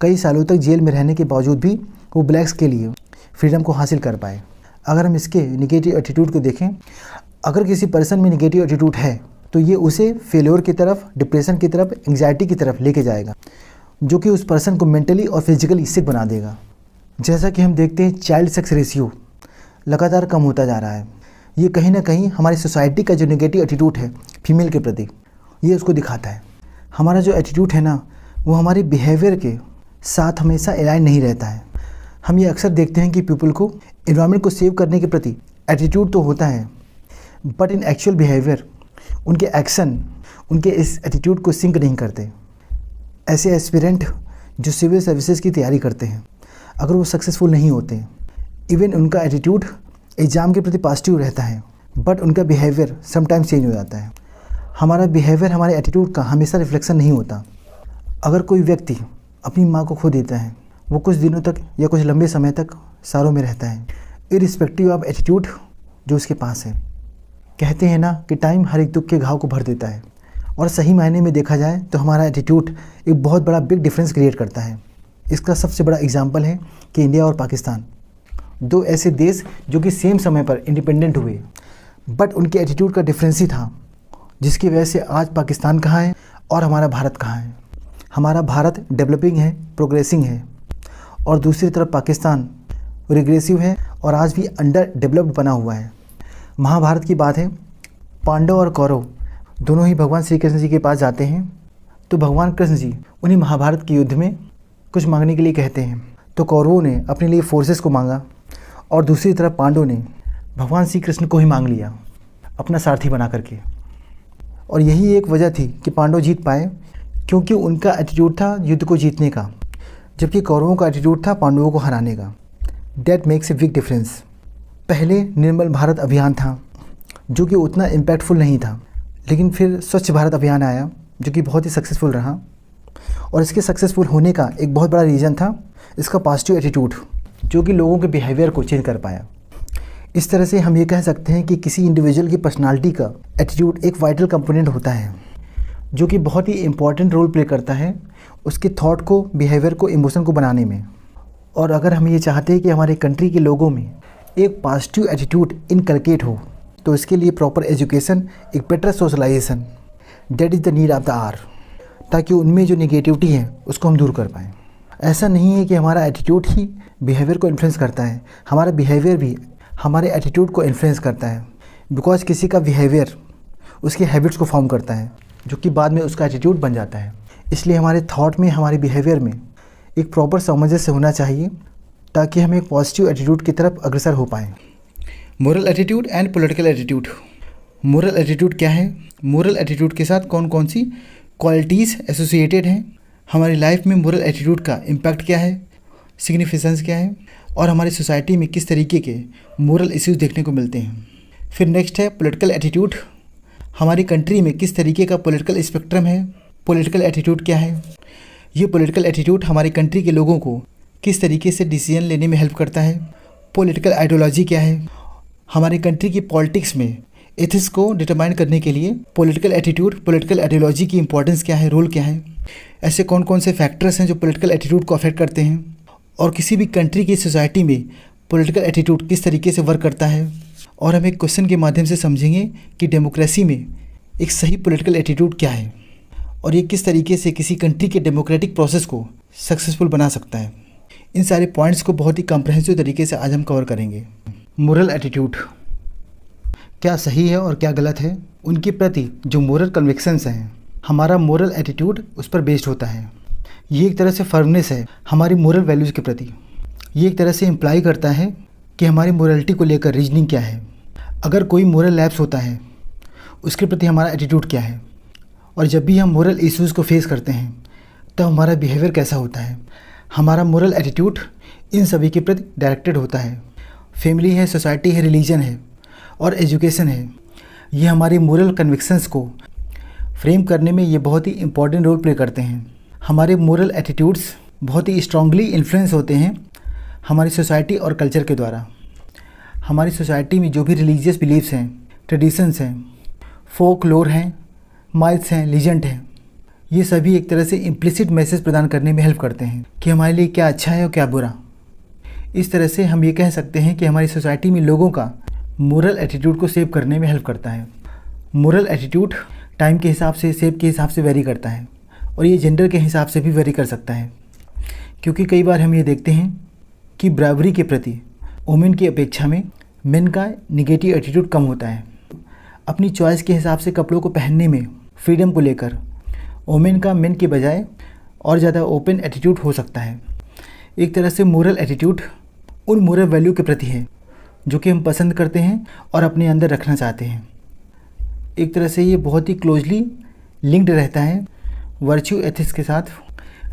कई सालों तक जेल में रहने के बावजूद भी वो ब्लैक्स के लिए फ्रीडम को हासिल कर पाए। अगर हम इसके निगेटिव एटीट्यूड को देखें, अगर किसी पर्सन में निगेटिव एटीट्यूड है तो ये उसे फेल्योर की तरफ, डिप्रेशन की तरफ, एंग्जाइटी की तरफ लेके जाएगा, जो कि उस पर्सन को मेंटली और फिजिकली सिक बना देगा। जैसा कि हम देखते हैं चाइल्ड सेक्स रेशियो लगातार कम होता जा रहा है। ये कहीं ना कहीं हमारी सोसाइटी का जो नेगेटिव एटीट्यूड है फीमेल के प्रति, ये उसको दिखाता है। हमारा जो एटीट्यूड है ना, वो हमारे बिहेवियर के साथ हमेशा अलाइन नहीं रहता है। हम ये अक्सर देखते हैं कि पीपल को एनवायरनमेंट को सेव करने के प्रति एटीट्यूड तो होता है, बट इन एक्चुअल बिहेवियर उनके एक्शन उनके इस एटीट्यूड को सिंक नहीं करते। ऐसे एस्पिरेंट जो सिविल सर्विसेज की तैयारी करते हैं, अगर वो सक्सेसफुल नहीं होते, इवन उनका एटीट्यूड एग्ज़ाम के प्रति पॉजिटिव रहता है, बट उनका बिहेवियर समटाइम्स चेंज हो जाता है। हमारा बिहेवियर हमारे एटीट्यूड का हमेशा रिफ्लेक्शन नहीं होता। अगर कोई व्यक्ति अपनी माँ को खो देता है, वो कुछ दिनों तक या कुछ लंबे समय तक सारों में रहता है, इरिस्पेक्टिव ऑफ एटीट्यूड जो उसके पास है। कहते हैं ना कि टाइम हर एक दुख के घाव को भर देता है, और सही मायने में देखा जाए तो हमारा एटीट्यूड एक बहुत बड़ा बिग डिफरेंस क्रिएट करता है। इसका सबसे बड़ा एग्जाम्पल है कि इंडिया और पाकिस्तान, दो ऐसे देश जो कि सेम समय पर इंडिपेंडेंट हुए, बट उनके एटीट्यूड का डिफरेंस ही था, जिसकी वजह से आज पाकिस्तान कहाँ है और हमारा भारत कहाँ है। हमारा भारत डेवलपिंग है, प्रोग्रेसिंग है, और दूसरी तरफ पाकिस्तान रिग्रेसिव है और आज भी अंडर डेवलप्ड बना हुआ है। महाभारत की बात है, पांडव और कौरव दोनों ही भगवान श्री कृष्ण जी के पास जाते हैं, तो भगवान कृष्ण जी उन्हीं महाभारत के युद्ध में कुछ मांगने के लिए कहते हैं। तो कौरवों ने अपने लिए फोर्सेस को मांगा, और दूसरी तरफ पांडवों ने भगवान श्री कृष्ण को ही मांग लिया अपना सारथी बना करके। और यही एक वजह थी कि पांडव जीत पाए, क्योंकि उनका एटीट्यूड था युद्ध को जीतने का, जबकि कौरवों का एटीट्यूड था पांडवों को हराने का। That makes a big difference. पहले निर्मल भारत अभियान था जो कि उतना इम्पैक्टफुल नहीं था, लेकिन फिर स्वच्छ भारत अभियान आया जो कि बहुत ही सक्सेसफुल रहा, और इसके सक्सेसफुल होने का एक बहुत बड़ा रीज़न था इसका पॉजिटिव एटीट्यूड, जो कि लोगों के बिहेवियर को चेंज कर पाया। इस तरह से हम ये कह सकते हैं कि किसी इंडिविजुअल की पर्सनालिटी का एटीट्यूड एक वाइटल कंपोनेंट होता है, जो कि बहुत ही इम्पॉर्टेंट रोल प्ले करता है उसके थॉट को, बिहेवियर को, इमोशन को बनाने में। और अगर हम ये चाहते हैं कि हमारे कंट्री के लोगों में एक पॉजिटिव एटीट्यूड इनकलकेट हो, तो इसके लिए प्रॉपर एजुकेशन, एक better socialization, that is the need of the hour, ताकि उनमें जो निगेटिविटी है उसको हम दूर कर पाएँ। ऐसा नहीं है कि हमारा एटीट्यूड ही बिहेवियर को इन्फ्लुएंस करता है, हमारा बिहेवियर भी हमारे एटीट्यूड को इन्फ्लुएंस करता है, बिकॉज किसी का बिहेवियर उसके हैबिट्स को फॉर्म करता है, जो कि बाद में उसका एटीट्यूड बन जाता है। इसलिए हमारे थॉट में, हमारे बिहेवियर में एक प्रॉपर सामंजस्य होना चाहिए, ताकि हम एक पॉजिटिव एटीट्यूड की तरफ अग्रसर हो पाएँ। Moral attitude and political attitude. Moral attitude क्या है? मोरल एटीट्यूड के साथ कौन कौन सी क्वालिटीज़ एसोसिएटेड हैं? हमारी लाइफ में मोरल एटीट्यूड का इम्पैक्ट क्या है, सिग्निफिकेंस क्या है, और हमारी सोसाइटी में किस तरीके के मोरल इश्यूज देखने को मिलते हैं। फिर नेक्स्ट है पॉलिटिकल एटीट्यूड। हमारी कंट्री में किस तरीके का पॉलिटिकल स्पेक्ट्रम है, पॉलिटिकल एटीट्यूड क्या है। ये पॉलिटिकल एटीट्यूड हमारी कंट्री के लोगों को किस तरीके से डिसीजन लेने में हेल्प करता है। पॉलिटिकल आइडियोलॉजी क्या है, हमारी कंट्री की पॉलिटिक्स में एथिक्स को डिटरमाइन करने के लिए पॉलिटिकल एटीट्यूड, पॉलिटिकल आइडियोलॉजी की इंपॉर्टेंस क्या है, रोल क्या है। ऐसे कौन कौन से फैक्टर्स हैं जो पॉलिटिकल एटीट्यूड को अफेक्ट करते हैं, और किसी भी कंट्री की सोसाइटी में पॉलिटिकल एटीट्यूड किस तरीके से वर्क करता है। और हम एक क्वेश्चन के माध्यम से समझेंगे कि डेमोक्रेसी में एक सही पॉलिटिकल एटीट्यूड क्या है, और ये किस तरीके से किसी कंट्री के डेमोक्रेटिक प्रोसेस को सक्सेसफुल बना सकता है। इन सारे पॉइंट्स को बहुत ही कॉम्प्रहेंसिव तरीके से आज हम कवर करेंगे। मोरल एटीट्यूड क्या सही है और क्या गलत है, उनके प्रति जो मोरल कन्विक्शंस हैं, हमारा मोरल एटीट्यूड उस पर बेस्ड होता है। ये एक तरह से फर्मनेस है हमारी मोरल वैल्यूज़ के प्रति। ये एक तरह से इम्प्लाई करता है कि हमारी मोरलिटी को लेकर रीजनिंग क्या है। अगर कोई मोरल लैप्स होता है, उसके प्रति हमारा एटीट्यूड क्या है, और जब भी हम मोरल इश्यूज़ को फेस करते हैं तब हमारा बिहेवियर कैसा होता है। हमारा मोरल एटीट्यूड इन सभी के प्रति डायरेक्टेड होता है। फैमिली है, सोसाइटी है, रिलीजन है और एजुकेशन है। ये हमारी मोरल कन्विक्शंस को फ्रेम करने में ये बहुत ही इम्पॉर्टेंट रोल प्ले करते हैं। हमारे मोरल एटीट्यूड्स बहुत ही स्ट्रांगली इन्फ्लुएंस होते हैं हमारी सोसाइटी और कल्चर के द्वारा। हमारी सोसाइटी में जो भी रिलीजियस बिलीव्स हैं, ट्रेडिशंस हैं, फोक लोर हैं, माइथ्स हैं, लीजेंड हैं, ये सभी एक तरह से इम्प्लिसिट मैसेज प्रदान करने में हेल्प करते हैं कि हमारे लिए क्या अच्छा है और क्या बुरा। इस तरह से हम ये कह सकते हैं कि हमारी सोसाइटी में लोगों का मोरल एटीट्यूड को सेव करने में हेल्प करता है। मोरल एटीट्यूड टाइम के हिसाब से, शेप के हिसाब से वेरी करता है और ये जेंडर के हिसाब से भी वेरी कर सकता है, क्योंकि कई बार हम ये देखते हैं कि ब्रावरी के प्रति वुमेन की अपेक्षा में मेन का निगेटिव एटीट्यूड कम होता है। अपनी चॉइस के हिसाब से कपड़ों को पहनने में फ्रीडम को लेकर वुमेन का मेन के बजाय और ज़्यादा ओपन एटीट्यूड हो सकता है। एक तरह से मोरल एटीट्यूड उन मोरल वैल्यू के प्रति है जो कि हम पसंद करते हैं और अपने अंदर रखना चाहते हैं। एक तरह से ये बहुत ही क्लोजली लिंक्ड रहता है वर्च्यू एथिक्स के साथ,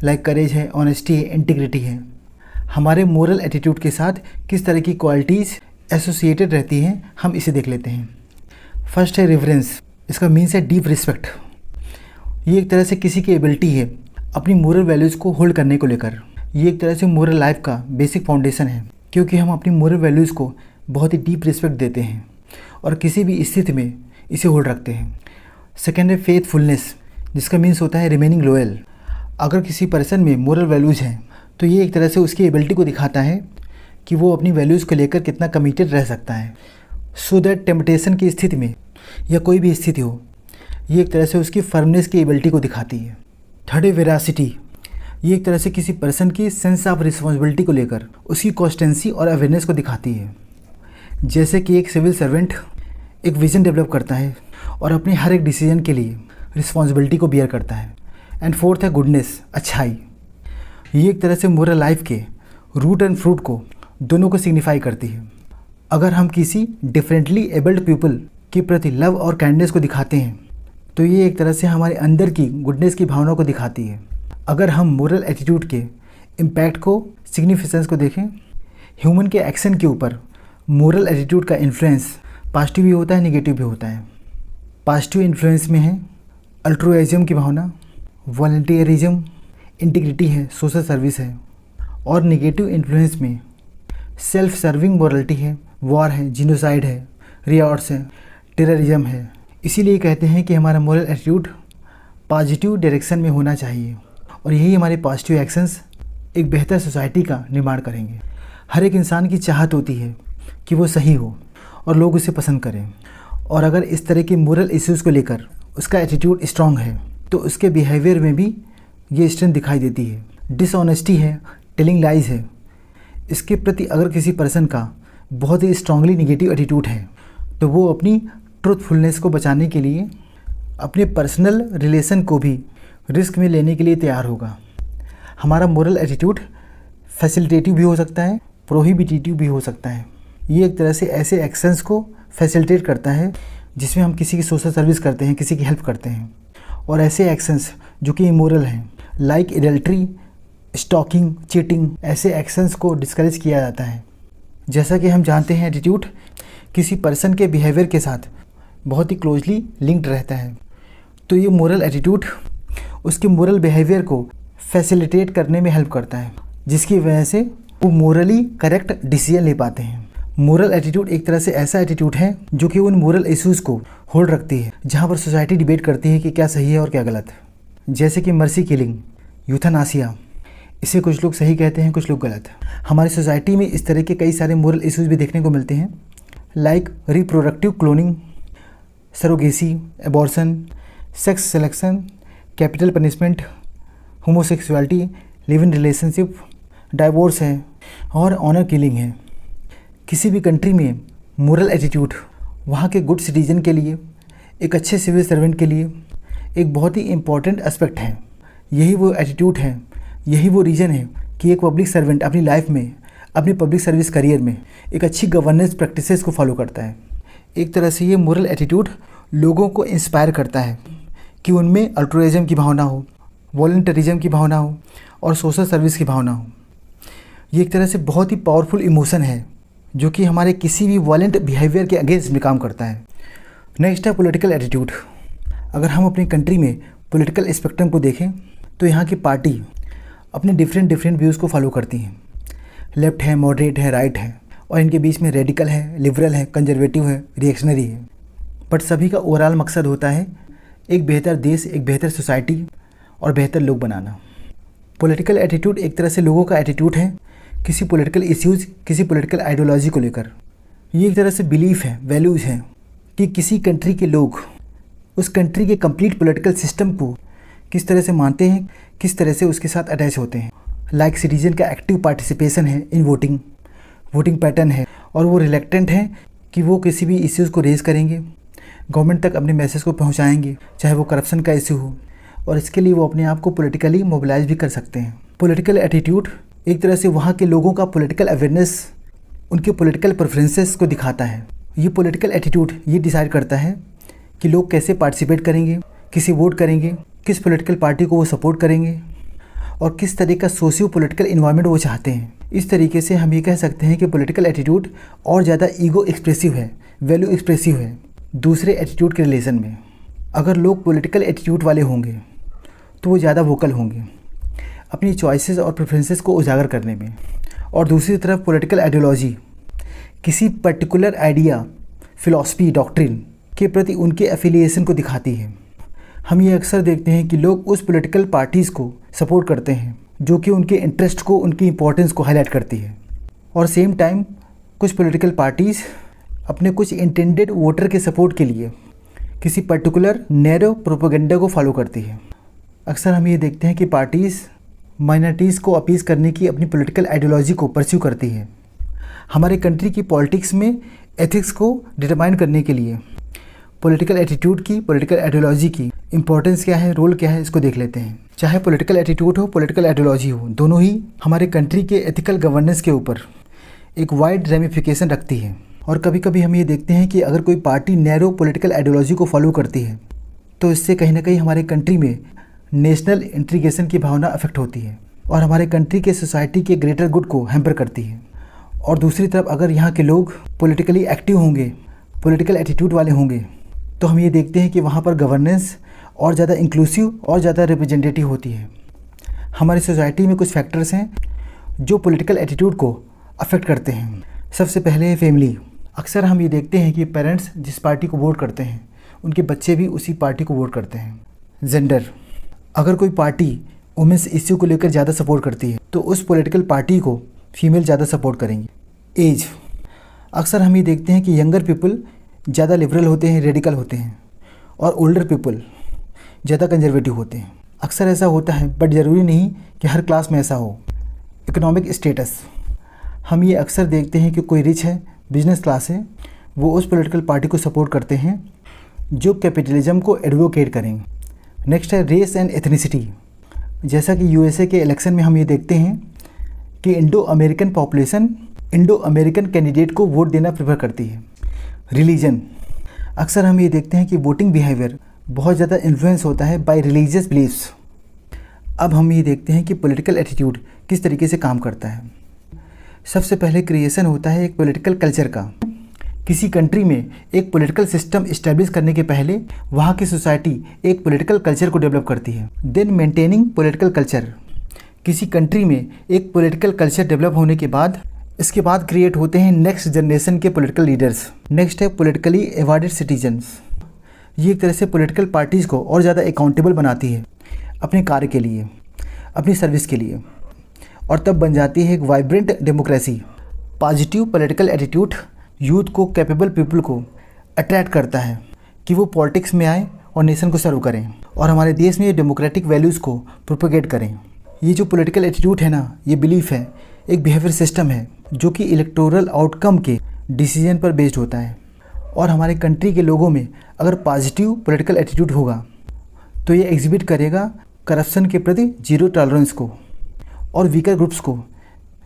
लाइक करेज है, ऑनेस्टी है, इंटीग्रिटी है। हमारे मोरल एटीट्यूड के साथ किस तरह की क्वालिटीज़ एसोसिएटेड रहती हैं, हम इसे देख लेते हैं। फर्स्ट है रिवरेंस। इसका मीन्स है डीप रिस्पेक्ट। ये एक तरह से किसी की एबिलिटी है अपनी मोरल वैल्यूज़ को होल्ड करने को लेकर। ये एक तरह से मोरल लाइफ का बेसिक फाउंडेशन है, क्योंकि हम अपनी मोरल वैल्यूज़ को बहुत ही डीप रिस्पेक्ट देते हैं और किसी भी स्थिति में इसे होल्ड रखते हैं। सेकेंड है फेथफुलनेस, जिसका मीन्स होता है रिमेनिंग लॉयल। अगर किसी पर्सन में मोरल वैल्यूज़ हैं तो ये एक तरह से उसकी एबिलिटी को दिखाता है कि वो अपनी वैल्यूज़ को लेकर कितना कमिटेड रह सकता है, सो दैट टेम्पटेशन की स्थिति में या कोई भी स्थिति हो, ये एक तरह से उसकी फर्मनेस की एबिलिटी को दिखाती है। थर्ड है वेरासिटी। ये एक तरह से किसी पर्सन की सेंस ऑफ रिस्पॉन्सिबिलिटी को लेकर उसकी कॉन्स्टेंसी और अवेयरनेस को दिखाती है। जैसे कि एक सिविल सर्वेंट एक विज़न डेवलप करता है और अपने हर एक डिसीजन के लिए रिस्पॉन्सिबिलिटी को बियर करता है। एंड फोर्थ है गुडनेस, अच्छाई। ये एक तरह से मोरल लाइफ के रूट एंड फ्रूट को दोनों को सिग्निफाई करती है। अगर हम किसी डिफरेंटली एबल्ड पीपल के प्रति लव और काइंडनेस को दिखाते हैं तो ये एक तरह से हमारे अंदर की गुडनेस की भावना को दिखाती है। अगर हम मोरल एटीट्यूड के इम्पैक्ट को, सिग्निफिकेंस को देखें, ह्यूमन के एक्शन के ऊपर मोरल एटीट्यूड का इन्फ्लुएंस पॉजिटिव भी होता है, नेगेटिव भी होता है। पॉजिटिव इन्फ्लुएंस में है अल्ट्रुइज्म की भावना, वॉलंटियरिज्म, इंटीग्रिटी है, सोशल सर्विस है। और नेगेटिव इन्फ्लुएंस में सेल्फ सर्विंग मोरलिटी है, वॉर है, जीनोसाइड है, रियॉर्ड्स है, टेररिज्म है। इसीलिए कहते हैं कि हमारा मोरल एटीट्यूड पॉजिटिव डायरेक्शन में होना चाहिए और यही हमारे पॉजिटिव एक्शंस एक बेहतर सोसाइटी का निर्माण करेंगे। हर एक इंसान की चाहत होती है कि वो सही हो और लोग उसे पसंद करें, और अगर इस तरह के मोरल इश्यूज़ को लेकर उसका एटीट्यूड स्ट्रॉन्ग है तो उसके बिहेवियर में भी ये स्ट्रेंथ दिखाई देती है। डिसऑनेस्टी है, टेलिंग लाइज है, इसके प्रति अगर किसी पर्सन का बहुत ही स्ट्रांगली नेगेटिव एटीट्यूड है तो वो अपनी ट्रूथफुलनेस को बचाने के लिए अपने पर्सनल रिलेशन को भी रिस्क में लेने के लिए तैयार होगा। हमारा मोरल एटीट्यूड फैसिलिटेटिव भी हो सकता है, प्रोहिबिटिव भी हो सकता है। ये एक तरह से ऐसे एक्शंस को फैसिलिटेट करता है जिसमें हम किसी की सोशल सर्विस करते हैं, किसी की हेल्प करते हैं, और ऐसे एक्शंस जो कि इमोरल हैं, लाइक एडल्ट्री, स्टॉकिंग, चीटिंग, ऐसे एक्शंस को डिस्करेज किया जाता है। जैसा कि हम जानते हैं एटीट्यूड किसी पर्सन के बिहेवियर के साथ बहुत ही क्लोजली लिंक्ड रहता है, तो ये मोरल एटीट्यूड उसके मोरल बिहेवियर को फैसिलिटेट करने में हेल्प करता है, जिसकी वजह से वो मोरली करेक्ट डिसीजन ले पाते हैं। मोरल एटीट्यूड एक तरह से ऐसा एटीट्यूड है जो कि उन मोरल इश्यूज़ को होल्ड रखती है जहाँ पर सोसाइटी डिबेट करती है कि क्या सही है और क्या गलत। जैसे कि मर्सी किलिंग, यूथनासिया, इसे कुछ लोग सही कहते हैं, कुछ लोग गलत। हमारी सोसाइटी में इस तरह के कई सारे मोरल इश्यूज़ भी देखने को मिलते हैं, like reproductive cloning, surrogacy, abortion, sex selection, capital punishment, homosexuality, live in relationship, divorce है और ऑनर किलिंग है। किसी भी कंट्री में मोरल एटीट्यूड वहाँ के गुड सिटीजन के लिए, एक अच्छे सिविल सर्वेंट के लिए एक बहुत ही इम्पॉर्टेंट एस्पेक्ट है। यही वो एटीट्यूड है, यही वो रीज़न है कि एक पब्लिक सर्वेंट अपनी लाइफ में, अपनी पब्लिक सर्विस करियर में एक अच्छी गवर्नेंस प्रैक्टिसेस को फॉलो करता है। एक तरह से ये मोरल एटीट्यूड लोगों को इंस्पायर करता है कि उनमें अल्ट्रुइज्म की भावना हो, वॉलंटरिज्म की भावना हो और सोशल सर्विस की भावना हो। ये एक तरह से बहुत ही पावरफुल इमोशन है जो कि हमारे किसी भी वायलेंट बिहेवियर के अगेंस्ट में काम करता है। नेक्स्ट है पॉलिटिकल एटीट्यूड। अगर हम अपनी कंट्री में पॉलिटिकल स्पेक्ट्रम को देखें तो यहाँ की पार्टी अपने डिफरेंट व्यूज़ को फॉलो करती हैं। लेफ़्ट है, मॉडरेट है, राइट है, और इनके बीच में रेडिकल है, लिबरल है, कंजर्वेटिव है, रिएक्शनरी है। बट सभी का ओवरऑल मकसद होता है एक बेहतर देश, एक बेहतर सोसाइटी और बेहतर लोग बनाना। पॉलिटिकल एटीट्यूड एक तरह से लोगों का एटीट्यूड है किसी पॉलिटिकल इश्यूज़, किसी पॉलिटिकल आइडियोलॉजी को लेकर। ये एक तरह से बिलीफ है, वैल्यूज़ हैं कि किसी कंट्री के लोग उस कंट्री के कंप्लीट पॉलिटिकल सिस्टम को किस तरह से मानते हैं, किस तरह से उसके साथ अटैच होते हैं। लाइक सिटीजन का एक्टिव पार्टिसिपेशन है इन वोटिंग पैटर्न है, और वो रिलेक्टेंट हैं कि वो किसी भी इश्यूज़ को रेज़ करेंगे, गवर्नमेंट तक अपने मैसेज को पहुंचाएंगे, चाहे वो करप्शन का इशू हो, और इसके लिए वो अपने आप को पॉलिटिकली मोबिलाइज भी कर सकते हैं। पॉलिटिकल एटीट्यूड एक तरह से वहाँ के लोगों का पॉलिटिकल अवेयरनेस, उनके पॉलिटिकल प्रेफरेंसेस को दिखाता है। ये पॉलिटिकल एटीट्यूड ये डिसाइड करता है कि लोग कैसे पार्टिसिपेट करेंगे, किसी वोट करेंगे, किस पॉलिटिकल पार्टी को वो सपोर्ट करेंगे, और किस तरह का सोशियो पॉलिटिकल इन्वायरमेंट वो चाहते हैं। इस तरीके से हम ये कह सकते हैं कि पॉलिटिकल एटीट्यूड और ज़्यादा ईगो एक्सप्रेसिव है, वैल्यू एक्सप्रेसिव है दूसरे एटीट्यूड के रिलेशन में। अगर लोग पॉलिटिकल एटीट्यूड वाले होंगे तो वो ज़्यादा वोकल होंगे अपनी चॉइसेस और प्रेफरेंसेस को उजागर करने में, और दूसरी तरफ पॉलिटिकल आइडियोलॉजी किसी पर्टिकुलर आइडिया, फिलॉसफी, डॉक्ट्रिन के प्रति उनके एफिलिएशन को दिखाती है। हम ये अक्सर देखते हैं कि लोग उस पॉलिटिकल पार्टीज़ को सपोर्ट करते हैं जो कि उनके इंटरेस्ट को, उनकी इंपॉर्टेंस को हाईलाइट करती है, और सेम टाइम कुछ पॉलिटिकल पार्टीज़ अपने कुछ इंटेंडेड वोटर के सपोर्ट के लिए किसी पर्टिकुलर नैरो प्रोपेगेंडा को फॉलो करती है। अक्सर हम ये देखते हैं कि पार्टीज़ माइनॉरिटीज़ को अपीज़ करने की अपनी पॉलिटिकल आइडियोलॉजी को परस्यू करती है। हमारे कंट्री की पॉलिटिक्स में एथिक्स को डिटरमाइन करने के लिए पॉलिटिकल एटीट्यूड की, पॉलिटिकल आइडियोलॉजी की इंपॉर्टेंस क्या है, रोल क्या है, इसको देख लेते हैं। चाहे पॉलिटिकल एटीट्यूड हो, पॉलिटिकल आइडियोलॉजी हो, दोनों ही हमारे कंट्री के एथिकल गवर्नेंस के ऊपर एक वाइड रेमिफिकेशन रखती है। और कभी कभी हम ये देखते हैं कि अगर कोई पार्टी नैरो पॉलिटिकल आइडियोलॉजी को फॉलो करती है तो इससे कहीं ना कहीं हमारे कंट्री में नेशनल इंटीग्रेशन की भावना अफेक्ट होती है और हमारे कंट्री के सोसाइटी के ग्रेटर गुड को हैम्पर करती है। और दूसरी तरफ अगर यहाँ के लोग पॉलिटिकली एक्टिव होंगे, पॉलिटिकल एटीट्यूड वाले होंगे, तो हम ये देखते हैं कि वहाँ पर गवर्नेंस और ज़्यादा इंक्लूसिव और ज़्यादा रिप्रेजेंटेटिव होती है। हमारी सोसाइटी में कुछ फैक्टर्स हैं जो पॉलिटिकल एटीट्यूड को अफेक्ट करते हैं। सबसे पहले है फैमिली। अक्सर हम ये देखते हैं कि पेरेंट्स जिस पार्टी को वोट करते हैं उनके बच्चे भी उसी पार्टी को वोट करते हैं। जेंडर, अगर कोई पार्टी वुमेंस इश्यू को लेकर ज़्यादा सपोर्ट करती है तो उस पॉलिटिकल पार्टी को फीमेल ज़्यादा सपोर्ट करेंगी। एज, अक्सर हम ये देखते हैं कि यंगर पीपल ज़्यादा लिबरल होते हैं, रेडिकल होते हैं, और ओल्डर पीपल ज़्यादा कंजर्वेटिव होते हैं। अक्सर ऐसा होता है, बट ज़रूरी नहीं कि हर क्लास में ऐसा हो। इकोनॉमिक स्टेटस, हम ये अक्सर देखते हैं कि कोई रिच है, बिजनेस क्लास है, वो उस पॉलिटिकल पार्टी को सपोर्ट करते हैं जो कैपिटलिज्म को एडवोकेट करेंगे। नेक्स्ट है रेस एंड एथनिसिटी। जैसा कि यूएसए के इलेक्शन में हम ये देखते हैं कि Indo American population Indo American candidate को वोट देना प्रेफर करती है। रिलीजन, अक्सर हम ये देखते हैं कि वोटिंग बिहेवियर बहुत ज़्यादा इन्फ्लुएंस होता है बाय रिलीजियस बिलीफ्स। अब हम ये देखते हैं कि पॉलिटिकल एटीट्यूड किस तरीके से काम करता है। सबसे पहले क्रिएशन होता है एक पॉलिटिकल कल्चर का। किसी कंट्री में एक पॉलिटिकल सिस्टम इस्टेब्लिश करने के पहले वहाँ की सोसाइटी एक पॉलिटिकल कल्चर को डेवलप करती है। देन मेंटेनिंग पॉलिटिकल कल्चर, किसी कंट्री में एक पॉलिटिकल कल्चर डेवलप होने के बाद इसके बाद क्रिएट होते हैं नेक्स्ट जनरेशन के पॉलिटिकल लीडर्स। नेक्स्ट है पॉलिटिकली अवॉर्डेड सिटीजन्स। ये एक तरह से पॉलिटिकल पार्टीज़ को और ज़्यादा अकाउंटेबल बनाती है अपने कार्य के लिए, अपनी सर्विस के लिए, और तब बन जाती है एक vibrant democracy. Positive political attitude youth को, कैपेबल पीपल को अट्रैक्ट करता है कि वो पॉलिटिक्स में आए और नेशन को सर्व करें और हमारे देश में ये डेमोक्रेटिक वैल्यूज़ को प्रोपेगेट करें। ये जो पॉलिटिकल एटीट्यूड है ना, ये बिलीफ है, एक बिहेवियर सिस्टम है जो कि इलेक्टोरल आउटकम के डिसीजन पर बेस्ड होता है। और हमारे कंट्री के लोगों में अगर पॉजिटिव पॉलिटिकल एटीट्यूड होगा तो ये एग्जिबिट करेगा करप्शन के प्रति जीरो टॉलरेंस को, और वीकर ग्रुप्स को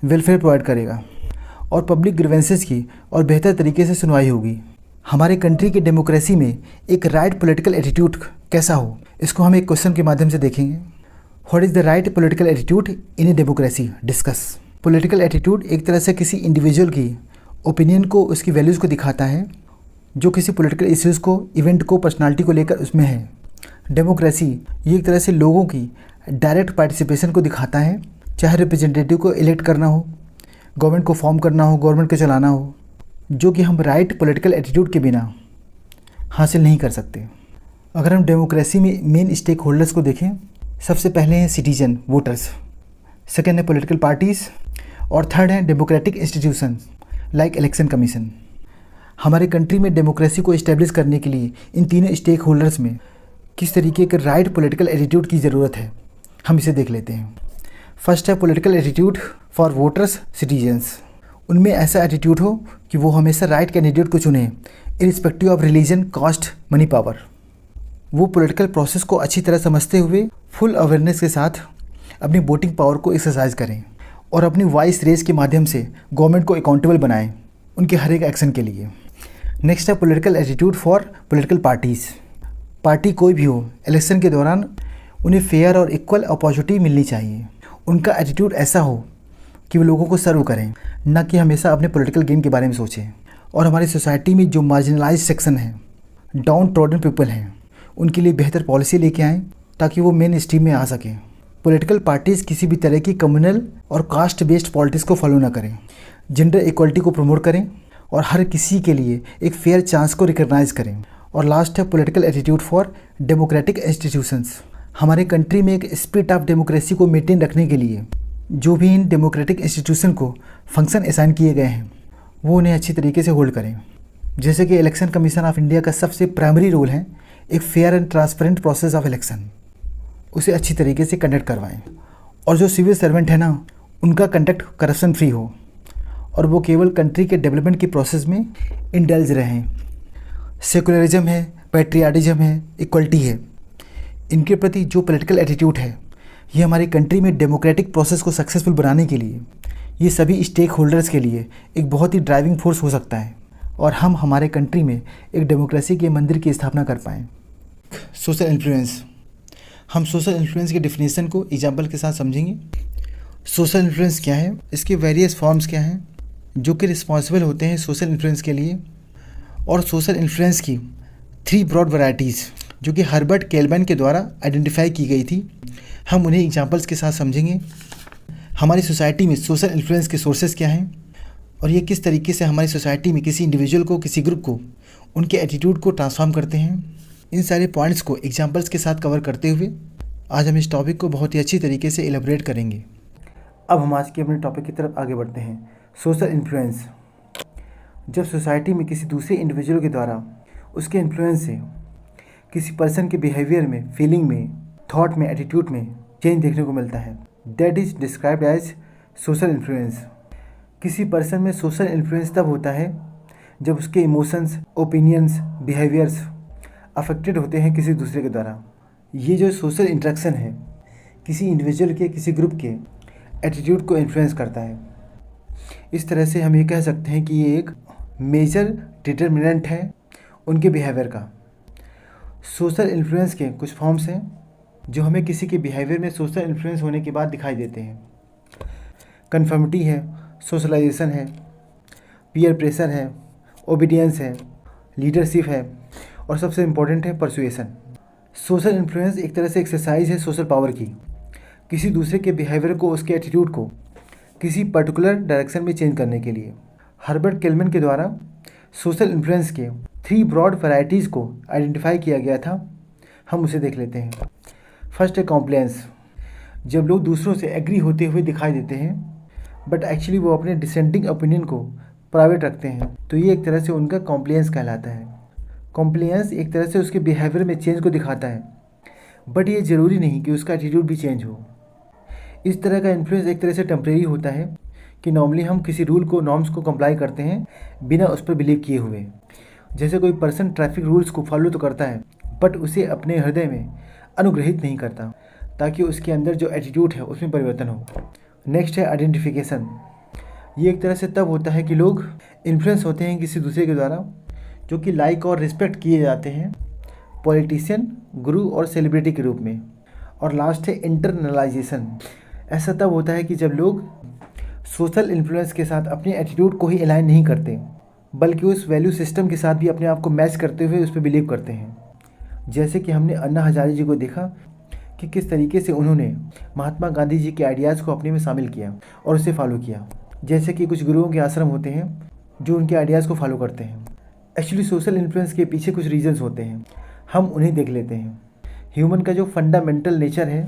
वेलफेयर प्रोवाइड करेगा, और पब्लिक ग्रीवेंसेस की और बेहतर तरीके से सुनवाई होगी। हमारे कंट्री की डेमोक्रेसी में एक राइट पॉलिटिकल एटीट्यूड कैसा हो, इसको हम एक क्वेश्चन के माध्यम से देखेंगे। What is the right political attitude in a democracy? Discuss. Political attitude एक तरह से किसी इंडिविजुअल की ओपिनियन को, उसकी वैल्यूज़ को दिखाता है जो किसी पॉलिटिकल इश्यूज़ को, इवेंट को, पर्सनालिटी को लेकर उसमें है। डेमोक्रेसी ये एक तरह से लोगों की डायरेक्ट पार्टिसिपेशन को दिखाता है चाहे रिप्रेजेंटेटिव को इलेक्ट करना हो, गवर्नमेंट को फॉर्म करना हो, गवर्नमेंट को चलाना हो, जो कि हम राइट पॉलिटिकल एटीट्यूड के बिना हासिल नहीं कर सकते। अगर हम डेमोक्रेसी में मेन स्टेक होल्डर्स को देखें, सबसे पहले हैं सिटीजन वोटर्स, सेकेंड है पॉलिटिकल पार्टीज़ और थर्ड है democratic institution like election commission. हमारे कंट्री में डेमोक्रेसी को इस्टेब्लिश करने के लिए इन तीनों स्टेक होल्डर्स में किस तरीके के राइट पॉलिटिकल एटीट्यूड की ज़रूरत है, हम इसे देख लेते हैं। फर्स्ट है political attitude for voters citizens. उनमें ऐसा एटीट्यूड हो कि वो हमेशा राइट कैंडिडेट को चुने irrespective of religion, caste, money, power. वो पॉलिटिकल प्रोसेस को अच्छी तरह समझते हुए फुल अवेयरनेस के साथ अपनी वोटिंग पावर को एक्सरसाइज करें और अपनी वॉइस रेज के माध्यम से गवर्नमेंट को अकाउंटेबल बनाएं उनके हर एक एक्शन के लिए। नेक्स्ट है political attitude for political parties. Party कोई भी हो, इलेक्शन के दौरान उन्हें फेयर और इक्वल अपॉर्चुनिटी मिलनी चाहिए। उनका एटीट्यूड ऐसा हो कि वो लोगों को सर्व करें, ना कि हमेशा अपने पॉलिटिकल गेम के बारे में सोचें। और हमारी सोसाइटी में जो मार्जिनलाइज सेक्शन है, डाउन ट्रॉडन पीपल हैं, उनके लिए बेहतर पॉलिसी लेके आएँ ताकि वो मेन स्ट्रीम में आ सकें। पॉलिटिकल पार्टीज़ किसी भी तरह की कम्युनल और कास्ट बेस्ड पॉलिटिक्स को फॉलो ना करें, जेंडर इक्वलिटी को प्रमोट करें और हर किसी के लिए एक फेयर चांस को रिकग्नाइज करें। और लास्ट है political attitude for democratic institutions. हमारे कंट्री में एक स्पिरिट ऑफ डेमोक्रेसी को मेंटेन रखने के लिए जो भी इन डेमोक्रेटिक इंस्टीट्यूशन को फंक्शन असाइन किए गए हैं, वो उन्हें अच्छी तरीके से होल्ड करें। जैसे कि इलेक्शन कमीशन ऑफ इंडिया का सबसे प्राइमरी रोल है एक fair and transparent process of election, उसे अच्छी तरीके से कंडक्ट करवाएं। और जो सिविल सर्वेंट है ना, उनका कंडक्ट करप्शन फ्री हो और वो केवल कंट्री के डेवलपमेंट की प्रोसेस में इंडल्ज रहें। सेकुलरिज्म है, पैट्रियाटिज्म है, इक्वलिटी है, इनके प्रति जो पॉलिटिकल एटीट्यूड है, ये हमारी कंट्री में डेमोक्रेटिक प्रोसेस को सक्सेसफुल बनाने के लिए, ये सभी स्टेक होल्डर्स के लिए एक बहुत ही ड्राइविंग फोर्स हो सकता है और हम हमारे कंट्री में एक डेमोक्रेसी के मंदिर की स्थापना कर पाएँ। Social influence. हम सोशल इन्फ्लुएंस के डेफिनेशन को एग्जाम्पल के साथ समझेंगे। सोशल इन्फ्लुएंस क्या है, इसके वेरियस फॉर्म्स क्या हैं जो कि रिस्पॉन्सिबल होते हैं सोशल इन्फ्लुएंस के लिए, और सोशल इन्फ्लुएंस की 3 ब्रॉड वैरायटीज़ जो कि हर्बर्ट केल्विन के द्वारा आइडेंटिफाई की गई थी, हम उन्हें एग्जांपल्स के साथ समझेंगे। हमारी सोसाइटी में सोशल इन्फ्लुएंस के सोर्सेज क्या हैं और ये किस तरीके से हमारी सोसाइटी में किसी इंडिविजुअल को, किसी ग्रुप को, उनके एटीट्यूड को ट्रांसफॉर्म करते हैं। इन सारे पॉइंट्स को एग्जांपल्स के साथ कवर करते हुए आज हम इस टॉपिक को बहुत ही अच्छी तरीके से एलेबोरेट करेंगे। अब हम आज के अपने टॉपिक की तरफ आगे बढ़ते हैं। Social influence. जब सोसाइटी में किसी दूसरे इंडिविजुअल के द्वारा उसके इन्फ्लुएंस से किसी पर्सन के बिहेवियर में, फीलिंग में, थॉट में, एटीट्यूड में चेंज देखने को मिलता है, that is described as social influence. किसी पर्सन में सोशल इन्फ्लुएंस तब होता है जब उसके इमोशंस, ओपिनियंस, बिहेवियर्स अफेक्टेड होते हैं किसी दूसरे के द्वारा। ये जो सोशल इंटरेक्शन है किसी इंडिविजुअल के, किसी ग्रुप के एटीट्यूड को इन्फ्लुएंस करता है। इस तरह से हम ये कह सकते हैं कि ये एक मेजर डिटर्मिनेंट है उनके बिहेवियर का। सोशल इन्फ्लुएंस के कुछ फॉर्म्स हैं जो हमें किसी के बिहेवियर में सोशल इन्फ्लुएंस होने के बाद दिखाई देते हैं। कन्फर्मिटी है, सोशलाइजेशन है, पीयर प्रेशर है, ओबीडियंस है, लीडरशिप है और सबसे इम्पोर्टेंट है परसुएशन। सोशल इन्फ्लुएंस एक तरह से एक्सरसाइज है सोशल पावर की, किसी दूसरे के बिहेवियर को, उसके एटीट्यूड को किसी पर्टिकुलर डायरेक्शन में चेंज करने के लिए। हर्बर्ट केल्विन के द्वारा सोशल इन्फ्लुएंस के 3 ब्रॉड वैरायटीज़ को आइडेंटिफाई किया गया था, हम उसे देख लेते हैं। फर्स्ट है कॉम्प्लायंस। जब लोग दूसरों से एग्री होते हुए दिखाई देते हैं बट एक्चुअली वो अपने डिसेंटिंग ओपिनियन को प्राइवेट रखते हैं, तो ये एक तरह से उनका कॉम्प्लायंस कहलाता है। कॉम्प्लायंस एक तरह से उसके बिहेवियर में चेंज को दिखाता है, बट ये ज़रूरी नहीं कि उसका एटीट्यूड भी चेंज हो। इस तरह का इन्फ्लुएंस एक तरह से टेम्परेरी होता है कि नॉर्मली हम किसी रूल को, नॉर्म्स को कंप्लाई करते हैं बिना उस पर बिलीव किए हुए। जैसे कोई पर्सन ट्रैफिक रूल्स को फॉलो तो करता है बट उसे अपने हृदय में अनुग्रहित नहीं करता ताकि उसके अंदर जो एटीट्यूड है उसमें परिवर्तन हो। नेक्स्ट है आइडेंटिफिकेशन। ये एक तरह से तब होता है कि लोग इन्फ्लुएंस होते हैं किसी दूसरे के द्वारा जो कि लाइक और रिस्पेक्ट किए जाते हैं पॉलिटिशियन, गुरु और सेलिब्रिटी के रूप में। और लास्ट है इंटरनलाइजेशन। ऐसा तब होता है कि जब लोग सोशल इन्फ्लुएंस के साथ अपने एटीट्यूड को ही अलाइन नहीं करते बल्कि उस वैल्यू सिस्टम के साथ भी अपने आप को मैच करते हुए उस पर बिलीव करते हैं। जैसे कि हमने अन्ना हजारे जी को देखा कि कि किस तरीके से उन्होंने महात्मा गांधी जी के आइडियाज़ को अपने में शामिल किया और उसे फॉलो किया। जैसे कि कुछ गुरुओं के आश्रम होते हैं जो उनके आइडियाज़ को फॉलो करते हैं। एक्चुअली सोशल इन्फ्लुएंस के पीछे कुछ रीजंस होते हैं, हम उन्हें देख लेते हैं। ह्यूमन का जो फंडामेंटल नेचर है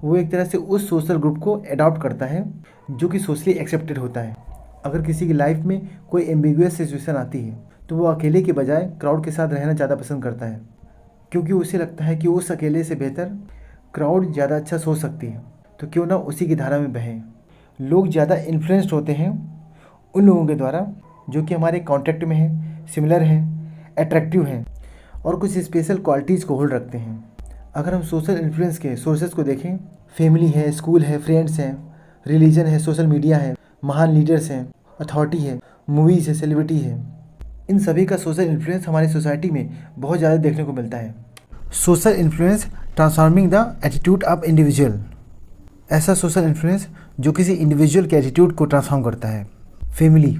वो एक तरह से उस सोशल ग्रुप को अडॉप्ट करता है जो कि सोशली एक्सेप्टेड होता है। अगर किसी की लाइफ में कोई एम्बिगुअस सिचुएशन आती है तो वो अकेले के बजाय क्राउड के साथ रहना ज़्यादा पसंद करता है, क्योंकि उसे लगता है कि उस अकेले से बेहतर क्राउड ज़्यादा अच्छा सोच सकती है, तो क्यों ना उसी की धारा में बहें। लोग ज़्यादा इन्फ्लुएंस्ड होते हैं उन लोगों के द्वारा जो कि हमारे कॉन्टेक्ट में हैं, सिमिलर हैं, अट्रैक्टिव हैं और कुछ स्पेशल क्वालिटीज़ को होल्ड रखते हैं। अगर हम सोशल इन्फ्लुएंस के सोर्सेज को देखें, फैमिली है, स्कूल है, फ्रेंड्स हैं, रिलीजन है, सोशल मीडिया है, महान लीडर्स हैं, अथॉरिटी है, मूवीज़ है, सेलिब्रिटी है, इन सभी का सोशल इन्फ्लुएंस हमारी सोसाइटी में बहुत ज़्यादा देखने को मिलता है। Social influence transforming the attitude of individual, ऐसा सोशल इन्फ्लुएंस जो किसी इंडिविजुअल के एटीट्यूड को ट्रांसफॉर्म करता है। फैमिली,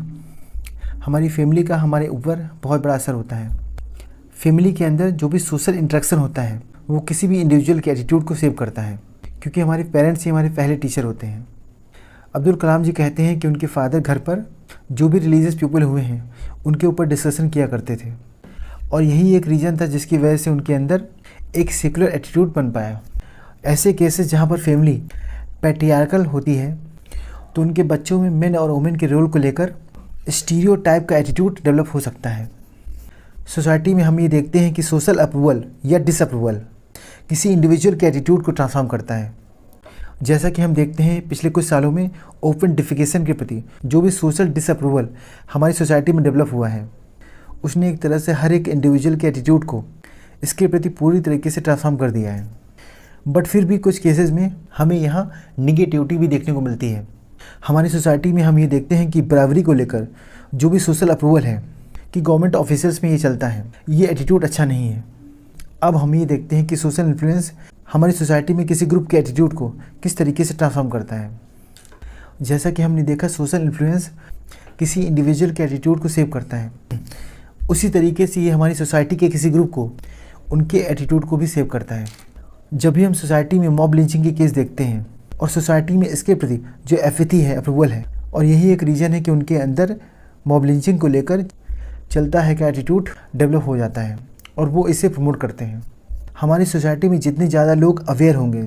हमारी फैमिली का हमारे ऊपर बहुत बड़ा असर होता है। फैमिली के अंदर जो भी सोशल इंटरेक्शन होता है वो किसी भी इंडिविजुअल के एटीट्यूड को सेव करता है, क्योंकि हमारे पेरेंट्स ही हमारे पहले टीचर होते हैं। अब्दुल कलाम जी कहते हैं कि उनके फादर घर पर जो भी रिलीजियस पीपल हुए हैं उनके ऊपर डिस्कशन किया करते थे, और यही एक रीज़न था जिसकी वजह से उनके अंदर एक सेकुलर एटीट्यूड बन पाया। ऐसे केसेस जहाँ पर फैमिली पैट्रियार्कल होती है तो उनके बच्चों में मेन और वुमेन के रोल को लेकर स्टीरियोटाइप का एटीट्यूड डेवलप हो सकता है। सोसाइटी में हम ये देखते हैं कि सोशल अप्रूवल या डिसअप्रूवल किसी इंडिविजुअल के एटीट्यूड को ट्रांसफॉर्म करता है। जैसा कि हम देखते हैं पिछले कुछ सालों में ओपन डिफिकेशन के प्रति जो भी सोशल डिसअप्रूवल हमारी सोसाइटी में डेवलप हुआ है उसने एक तरह से हर एक इंडिविजुअल के एटीट्यूड को इसके प्रति पूरी तरीके से ट्रांसफॉर्म कर दिया है। बट फिर भी कुछ केसेस में हमें यहाँ निगेटिविटी भी देखने को मिलती है। हमारी सोसाइटी में हम ये देखते हैं कि ब्रावरी को लेकर जो भी सोशल अप्रूवल है कि गवर्नमेंट ऑफिसर्स में ये चलता है, ये एटीट्यूड अच्छा नहीं है। अब हम ये देखते हैं कि सोशल इन्फ्लुएंस हमारी सोसाइटी में किसी ग्रुप के एटीट्यूड को किस तरीके से ट्रांसफॉर्म करता है। जैसा कि हमने देखा सोशल इन्फ्लुएंस किसी इंडिविजुअल के एटीट्यूड को सेव करता है, उसी तरीके से ये हमारी सोसाइटी के किसी ग्रुप को उनके एटीट्यूड को भी सेव करता है। जब भी हम सोसाइटी में मॉब लिंचिंग के केस देखते हैं और सोसाइटी में इसके प्रति जो एफिथी है, अप्रूवल है, और यही एक रीज़न है कि उनके अंदर मॉब लिंचिंग को लेकर चलता है कि एटीट्यूड डेवलप हो जाता है और वो इसे प्रमोट करते हैं। हमारी सोसाइटी में जितने ज़्यादा लोग अवेयर होंगे,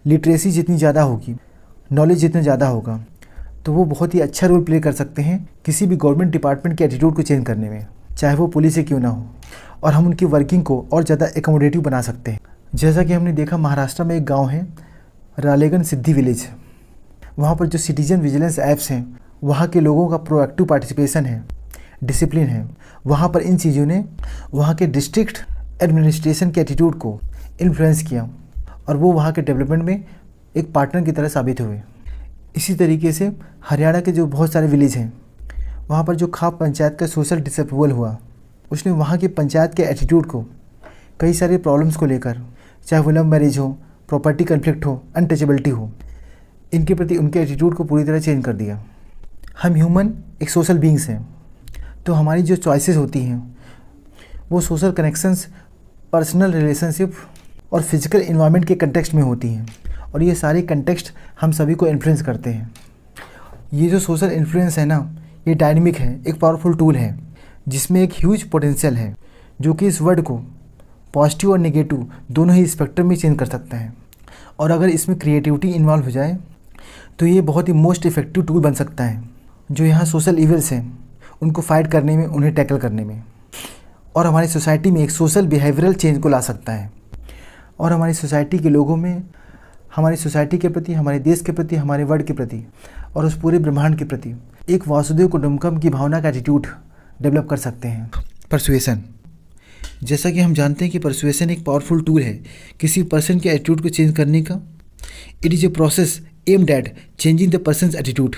लिटरेसी जितनी ज़्यादा होगी, नॉलेज जितना ज़्यादा होगा, तो वो बहुत ही अच्छा रोल प्ले कर सकते हैं किसी भी गवर्नमेंट डिपार्टमेंट के एटीट्यूड को चेंज करने में, चाहे वो पुलिस से क्यों ना हो, और हम उनकी वर्किंग को और ज़्यादा एकोमोडेटिव बना सकते हैं। जैसा कि हमने देखा महाराष्ट्र में एक गाँव है रालेगन सिद्धि विलेज, वहाँ पर जो सिटीजन विजिलेंस ऐप्स हैं, वहाँ के लोगों का प्रोएक्टिव पार्टिसिपेशन है, डिसिप्लिन है, वहाँ पर इन चीज़ों ने वहाँ के डिस्ट्रिक्ट एडमिनिस्ट्रेशन के एटीट्यूड को इन्फ्लुएंस किया और वो वहाँ के डेवलपमेंट में एक पार्टनर की तरह साबित हुए। इसी तरीके से हरियाणा के जो बहुत सारे विलेज हैं, वहाँ पर जो खाप पंचायत का सोशल डिसअप्रूवल हुआ, उसने वहाँ की पंचायत के एटीट्यूड को कई सारे प्रॉब्लम्स को लेकर, चाहे वो लव मैरिज हो, प्रॉपर्टी कन्फ्लिक्ट हो, अनटचेबिलिटी हो, इनके प्रति उनके एटीट्यूड को पूरी तरह चेंज कर दिया। हम ह्यूमन एक सोशल बीइंग्स हैं, तो हमारी जो चॉइसेस होती हैं वो सोशल कनेक्शंस, पर्सनल रिलेशनशिप और फिजिकल इन्वायरमेंट के कंटेक्स्ट में होती हैं, और ये सारे कंटेक्स्ट हम सभी को इन्फ्लुएंस करते हैं। ये जो सोशल इन्फ्लुएंस है ना, ये डायनेमिक है, एक पावरफुल टूल है जिसमें एक ह्यूज पोटेंशियल है जो कि इस वर्ड को पॉजिटिव और नेगेटिव दोनों ही स्पेक्ट्रम में चेंज कर सकता है। और अगर इसमें क्रिएटिविटी इन्वॉल्व हो जाए तो ये बहुत ही मोस्ट इफेक्टिव टूल बन सकता है जो यहाँ सोशल इविल्स हैं उनको फाइट करने में, उन्हें टैकल करने में, और हमारी सोसाइटी में एक सोशल बिहेवियरल चेंज को ला सकता है। और हमारी सोसाइटी के लोगों में, हमारी सोसाइटी के प्रति, हमारे देश के प्रति, हमारे वर्ल्ड के प्रति और उस पूरे ब्रह्मांड के प्रति एक वासुदेव कुटुंबकम की भावना का एटीट्यूड डेवलप कर सकते हैं। परसुएसन, जैसा कि हम जानते हैं कि परसुएसन एक पावरफुल टूल है किसी पर्सन के एटीट्यूड को चेंज करने का। It is a process aimed at changing the person's attitude.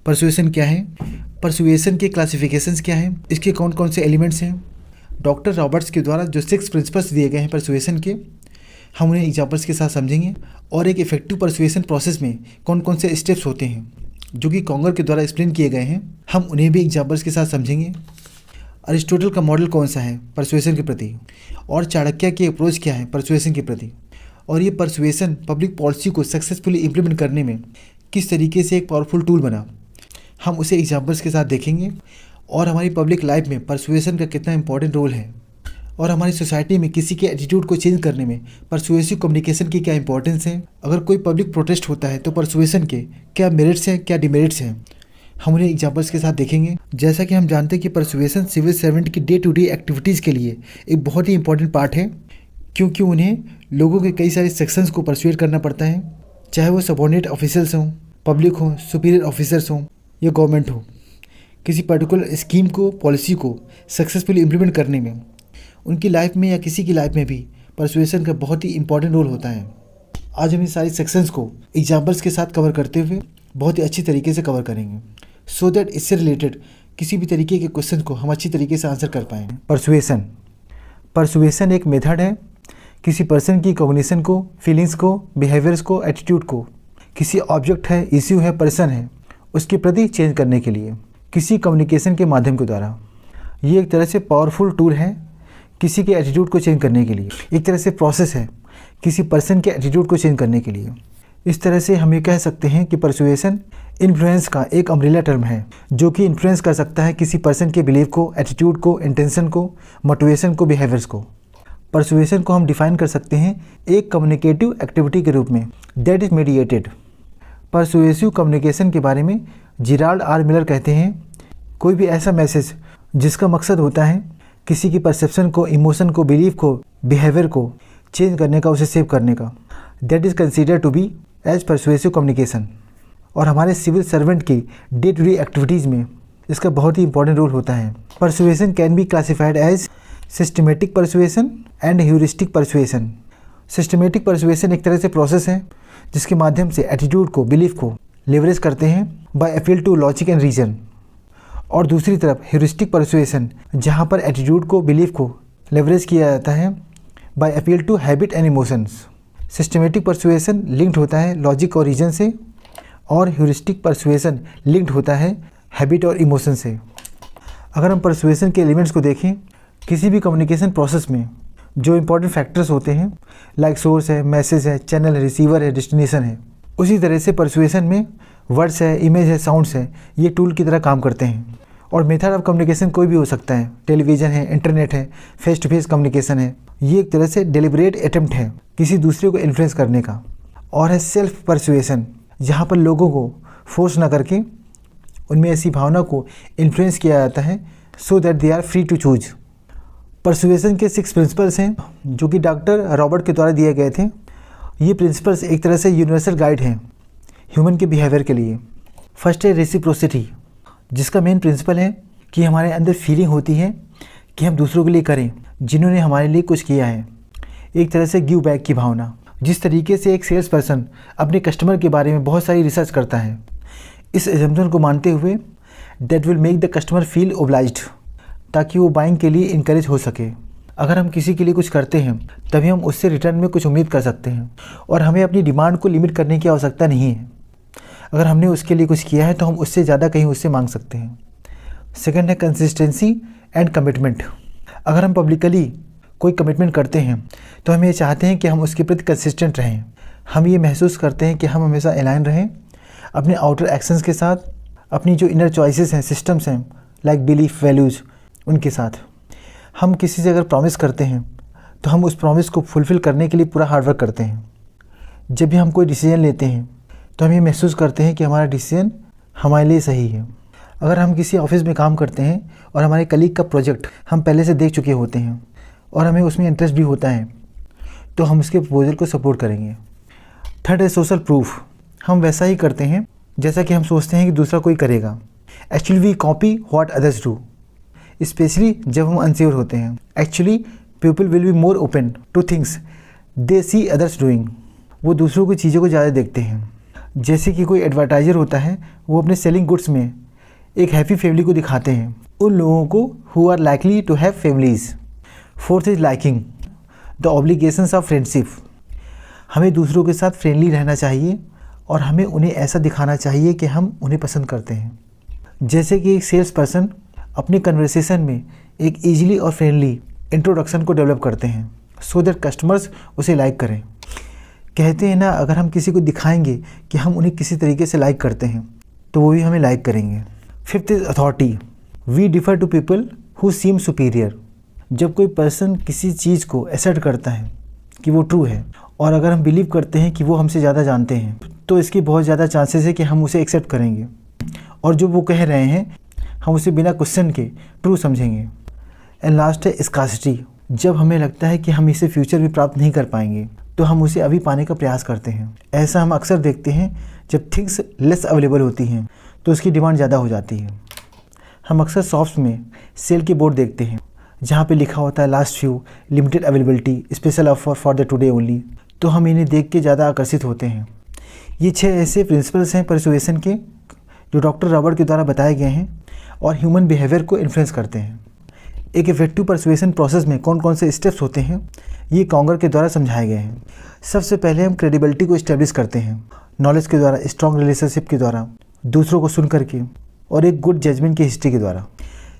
Persuasion क्या है? परसुएसन के क्लासिफिकेशंस क्या हैं? इसके कौन कौन से एलिमेंट्स हैं? डॉक्टर रॉबर्ट्स के द्वारा जो 6 प्रिंसिपल्स दिए गए हैं परसुएसन के, हम उन्हें एग्जाम्पल्स के साथ समझेंगे, और एक इफेक्टिव परसुएसन प्रोसेस में कौन कौन से स्टेप्स होते हैं जो कि कॉन्गर के द्वारा एक्सप्लेन किए गए हैं, हम उन्हें भी एग्जाम्पल्स के साथ समझेंगे। अरिस्टोटल का मॉडल कौन सा है परसुएसन के प्रति, और चाणक्य की अप्रोच क्या है परसुएसन के प्रति, और ये परसुएशन पब्लिक पॉलिसी को सक्सेसफुली इम्प्लीमेंट करने में किस तरीके से एक पावरफुल टूल बना, हम उसे एग्जाम्पल्स के साथ देखेंगे। और हमारी पब्लिक लाइफ में परसुएशन का कितना इंपॉर्टेंट रोल है, और हमारी सोसाइटी में किसी के एटीट्यूड को चेंज करने में परसुएसिव कम्युनिकेशन की क्या इंपॉर्टेंस है। अगर कोई पब्लिक प्रोटेस्ट होता है तो परसुएशन के क्या मेरिट्स हैं, क्या डिमेरिट्स हैं, हम उन्हें एग्जाम्पल्स के साथ देखेंगे। जैसा कि हम जानते हैं कि परसुएशन सिविल सर्वेंट की डे टू डे एक्टिविटीज़ के लिए एक बहुत ही इंपॉर्टेंट पार्ट है, क्योंकि उन्हें लोगों के कई सारे सेक्शंस को परसुएट करना पड़ता है, चाहे वो सबॉर्डिनेट ऑफिसर्स हों, पब्लिक हों, सुपीरियर ऑफिसर्स हों या गवर्नमेंट हो। किसी पर्टिकुलर स्कीम को, पॉलिसी को सक्सेसफुली इम्प्लीमेंट करने में उनकी लाइफ में या किसी की लाइफ में भी परसुएशन का बहुत ही इंपॉर्टेंट रोल होता है। आज हम इन सारी सेक्शंस को एग्जाम्पल्स के साथ कवर करते हुए बहुत ही अच्छी तरीके से कवर करेंगे, सो दैट इससे रिलेटेड किसी भी तरीके के क्वेश्चन को हम अच्छी तरीके से आंसर कर पाएँ। परसुएशन एक मेथड है किसी पर्सन की कॉग्निशन को, फीलिंग्स को, बिहेवियर्स को, एटीट्यूड को किसी ऑब्जेक्ट है, इश्यू है, पर्सन है, उसके प्रति चेंज करने के लिए किसी कम्युनिकेशन के माध्यम के द्वारा। ये एक तरह से पावरफुल टूल है किसी के एटीट्यूड को चेंज करने के लिए, एक तरह से प्रोसेस है किसी पर्सन के एटीट्यूड को चेंज करने के लिए। इस तरह से हम ये कह सकते हैं कि परसुएशन इन्फ्लुएंस का एक अम्ब्रेला टर्म है जो कि इन्फ्लुएंस कर सकता है किसी पर्सन के बिलीफ को, एटीट्यूड को, इंटेंशन को, मोटिवेशन को, बिहेवियर्स को। परसुएशन को हम डिफाइन कर सकते हैं एक कम्युनिकेटिव एक्टिविटी के रूप में that is mediated. Persuasive communication के बारे में जेराल्ड आर मिलर कहते हैं, कोई भी ऐसा मैसेज जिसका मकसद होता है किसी की परसेप्शन को, इमोशन को, बिलीफ को, बिहेवियर को चेंज करने का, उसे सेव करने का, that is consider to be as persuasive communication. और हमारे सिविल सर्वेंट की डे टू डे एक्टिविटीज़ में इसका बहुत ही इंपॉर्टेंट रोल होता है। Persuasion can be classified as systematic persuasion and heuristic persuasion. Systematic persuasion एक तरह से प्रोसेस है जिसके माध्यम से एटीट्यूड को, बिलीफ को लेवरेज करते हैं by appeal to logic and reason. और दूसरी तरफ ह्यूरिस्टिक परसुएशन जहाँ पर एटीट्यूड को, बिलीफ को लेवरेज किया जाता है by appeal to habit and emotions. Systematic persuasion linked होता है लॉजिक और रीजन से, और ह्यूरिस्टिक परसुएशन लिंक्ड होता है हैबिट और इमोशन से। अगर हम परसुएशन के एलिमेंट्स को देखें, किसी भी कम्युनिकेशन प्रोसेस में जो इंपॉर्टेंट फैक्टर्स होते हैं लाइक सोर्स है, मैसेज है, चैनल है, रिसीवर है, डेस्टिनेशन है, उसी तरह से परसुएशन में वर्ड्स है, इमेज है, साउंड्स है, ये टूल की तरह काम करते हैं। और मेथड ऑफ कम्युनिकेशन कोई भी हो सकता है, टेलीविज़न है, इंटरनेट है, फेस टू फेस कम्युनिकेशन है। ये एक तरह से डेलिब्रेट अटेम्प्ट है किसी दूसरे को इन्फ्लुएंस करने का। और है सेल्फ परसुएशन, जहाँ पर लोगों को फोर्स ना करके उनमें ऐसी भावना को इन्फ्लुएंस किया जाता है so that they are free to choose. Persuasion के 6 प्रिंसिपल्स हैं जो कि डॉक्टर रॉबर्ट के द्वारा दिए गए थे। ये प्रिंसिपल्स एक तरह से यूनिवर्सल गाइड हैं ह्यूमन के बिहेवियर के लिए। फर्स्ट है रेसिप्रोसिटी, जिसका मेन प्रिंसिपल है कि हमारे अंदर फीलिंग होती है कि हम दूसरों के लिए करें जिन्होंने हमारे लिए कुछ किया है। एक तरह से गिव बैक की भावना। जिस तरीके से एक सेल्स पर्सन अपने कस्टमर के बारे में बहुत सारी रिसर्च करता है, इस एजम्पशन को मानते हुए that will make the customer feel obliged, ताकि वो बाइंग के लिए इनकरेज हो सके। अगर हम किसी के लिए कुछ करते हैं तभी हम उससे रिटर्न में कुछ उम्मीद कर सकते हैं, और हमें अपनी डिमांड को लिमिट करने की आवश्यकता नहीं है। अगर हमने उसके लिए कुछ किया है तो हम उससे ज़्यादा कहीं उससे मांग सकते हैं। सेकंड है कंसिस्टेंसी एंड कमिटमेंट। अगर हम पब्लिकली कोई कमिटमेंट करते हैं तो हम ये चाहते हैं कि हम उसके प्रति कंसिस्टेंट रहें। हम ये महसूस करते हैं कि हम हमेशा अलाइन रहें अपने आउटर एक्शंस के साथ, अपनी जो इनर चॉइसेस हैं, सिस्टम्स हैं लाइक बिलीफ, वैल्यूज़, उनके साथ। हम किसी से अगर प्रॉमिस करते हैं तो हम उस प्रॉमिस को फुलफ़िल करने के लिए पूरा हार्डवर्क करते हैं। जब भी हम कोई डिसीजन लेते हैं तो हम ये महसूस करते हैं कि हमारा डिसीजन हमारे लिए सही है। अगर हम किसी ऑफिस में काम करते हैं और हमारे कलीग का प्रोजेक्ट हम पहले से देख चुके होते हैं और हमें उसमें इंटरेस्ट भी होता है तो हम उसके प्रपोजल को सपोर्ट करेंगे। थर्ड है सोशल प्रूफ। हम वैसा ही करते हैं जैसा कि हम सोचते हैं कि दूसरा कोई करेगा। Actually we copy what others do, specially जब हम अनश्योर होते हैं। Actually people will be more open to things they see others doing. वो दूसरों की चीज़ों को ज़्यादा देखते हैं। जैसे कि कोई एडवर्टाइज़र होता है, वो अपने सेलिंग गुड्स में एक हैप्पी फैमिली को दिखाते हैं, उन लोगों को who are likely to have families. Fourth is liking the obligations of friendship. हमें दूसरों के साथ फ्रेंडली रहना चाहिए और हमें उन्हें ऐसा दिखाना चाहिए कि हम उन्हें पसंद करते हैं। जैसे कि एक सेल्स पर्सन अपनी कन्वर्सेशन में एक ईजिली और फ्रेंडली इंट्रोडक्शन को डेवलप करते हैं सो दैट कस्टमर्स उसे लाइक करें। कहते हैं ना, अगर हम किसी को दिखाएंगे कि हम उन्हें किसी तरीके से लाइक करते हैं तो वो भी हमें लाइक करेंगे। Fifth is authority. We defer to people who seem superior. जब कोई पर्सन किसी चीज़ को एक्सेप्ट करता है कि वो ट्रू है और अगर हम बिलीव करते हैं कि वो हमसे ज़्यादा जानते हैं तो इसकी बहुत ज़्यादा चांसेस है कि हम उसे एक्सेप्ट करेंगे और जो वो कह रहे हैं हम उसे बिना क्वेश्चन के ट्रू समझेंगे। एंड लास्ट है स्कार्सिटी। जब हमें लगता है कि हम इसे फ्यूचर में प्राप्त नहीं कर पाएंगे तो हम उसे अभी पाने का प्रयास करते हैं। ऐसा हम अक्सर देखते हैं जब थिंग्स लेस अवेलेबल होती हैं तो उसकी डिमांड ज़्यादा हो जाती है। हम अक्सर शॉप्स में सेल के बोर्ड देखते हैं जहाँ पे लिखा होता है last few, limited availability, special offer for the today only, तो हम इन्हें देख के ज़्यादा आकर्षित होते हैं। ये 6 ऐसे प्रिंसिपल्स हैं परसुएशन के जो डॉक्टर रॉबर्ट के द्वारा बताए गए हैं और ह्यूमन बिहेवियर को इन्फ्लुएंस करते हैं। एक इफेक्टिव परसुएशन प्रोसेस में कौन कौन से स्टेप्स होते हैं ये कॉन्गर के द्वारा समझाए गए हैं। सबसे पहले हम क्रेडिबिलिटी को इस्टेब्लिश करते हैं नॉलेज के द्वारा, स्ट्रॉन्ग रिलेशनशिप के द्वारा, दूसरों को सुन करके और एक गुड जजमेंट की हिस्ट्री के द्वारा।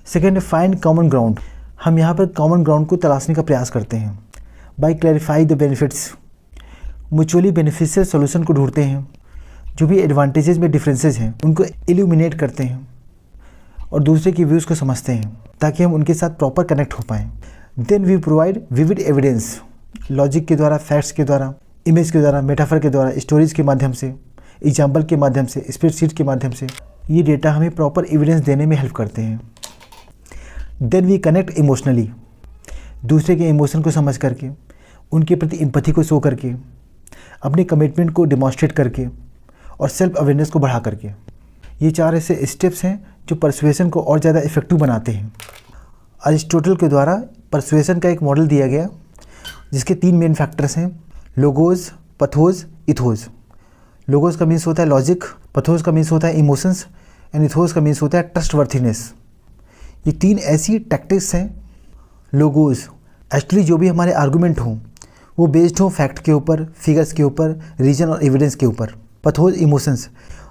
Second, find common ground. हम यहाँ पर कॉमन ग्राउंड को तलाशने का प्रयास करते हैं by clarify the benefits. Mutually beneficial solution को ढूंढते हैं। जो भी एडवांटेजेस में डिफरेंसेस हैं उनको इल्यूमिनेट करते हैं और दूसरे की व्यूज़ को समझते हैं ताकि हम उनके साथ प्रॉपर कनेक्ट हो पाएँ। Then we provide vivid evidence. Logic के द्वारा, फैक्ट्स के द्वारा, इमेज के द्वारा, मेटाफर के द्वारा, स्टोरीज के माध्यम से, एग्जाम्पल के माध्यम से, स्प्रेडशीट के माध्यम से ये डेटा हमें प्रॉपर एविडेंस देने में हेल्प करते हैं। Then we connect emotionally. दूसरे के इमोशन को समझ करके, उनके प्रति एम्पैथी को शो करके, अपने कमिटमेंट को डिमॉन्स्ट्रेट करके और सेल्फ अवेयरनेस को बढ़ा करके। ये 4 ऐसे स्टेप्स हैं जो परसुएशन को और ज़्यादा इफेक्टिव बनाते हैं। अरिस्टोटल के द्वारा परसुएशन का एक मॉडल दिया गया जिसके 3 मेन फैक्टर्स हैं, लोगोस, पथोस, इथोस। लोगोस का मीन्स होता है लॉजिक, पथोस का मीन्स होता है इमोशंस एंड इथोस का मीन्स होता है ट्रस्टवर्थीनेस। ये 3 ऐसी टैक्टिक्स हैं। लोगोस, एक्चुअली जो भी हमारे आर्गूमेंट हों वो बेस्ड हों फैक्ट के ऊपर, फिगर्स के ऊपर, रीजन और एविडेंस के ऊपर। Pathos, emotions,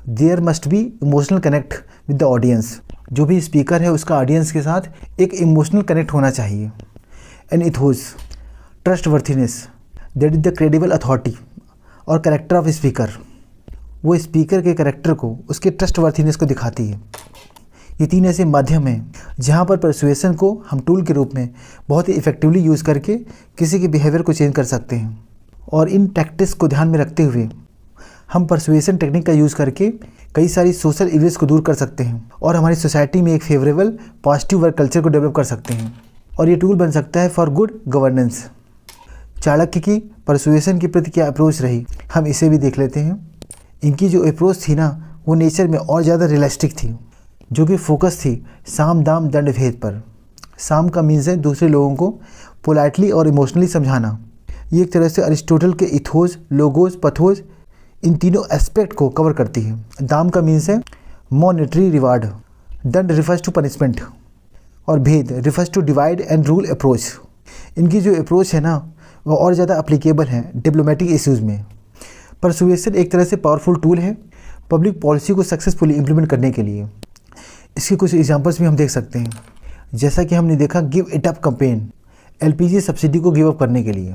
there must be emotional connect with the audience. जो भी स्पीकर है उसका ऑडियंस के साथ एक इमोशनल कनेक्ट होना चाहिए। And ethos, trustworthiness, that is the credible authority और कैरेक्टर ऑफ स्पीकर। वो स्पीकर के कैरेक्टर को, उसके ट्रस्टवर्थीनेस को दिखाती है। ये 3 ऐसे माध्यम हैं जहाँ पर परसुएशन को हम टूल के रूप में बहुत ही इफेक्टिवली यूज़ करके किसी के बिहेवियर को चेंज कर सकते हैं। और इन टैक्टिक्स को ध्यान में रखते हुए हम परसुएशन टेक्निक का यूज़ करके कई सारी सोशल इवेंट्स को दूर कर सकते हैं और हमारी सोसाइटी में एक फेवरेबल पॉजिटिव वर्क कल्चर को डेवलप कर सकते हैं। और ये टूल बन सकता है फॉर गुड गवर्नेंस। चाणक्य की परसुएशन के प्रति क्या अप्रोच रही, हम इसे भी देख लेते हैं। इनकी जो अप्रोच थी ना वो नेचर में और ज़्यादा रियलिस्टिक थी, जो कि फोकस थी साम दाम दंड भेद पर। साम का मीन्स है दूसरे लोगों को पोलाइटली और इमोशनली समझाना। ये एक तरह से अरिस्टोटल के इथोस, लोगोस, पथोस इन तीनों एस्पेक्ट को कवर करती है। दाम का मीन्स है मॉनेटरी रिवार्ड, दंड रिफर्स टू पनिशमेंट और भेद refers to divide and rule approach. इनकी जो अप्रोच है ना वो और ज़्यादा अप्लीकेबल है डिप्लोमेटिक इश्यूज़ में। परसुएशन एक तरह से पावरफुल टूल है पब्लिक पॉलिसी को सक्सेसफुली इम्प्लीमेंट करने के लिए। इसके कुछ एग्जांपल्स भी हम देख सकते हैं, जैसा कि हमने देखा give it up campaign, LPG subsidy को गिव अप करने के लिए।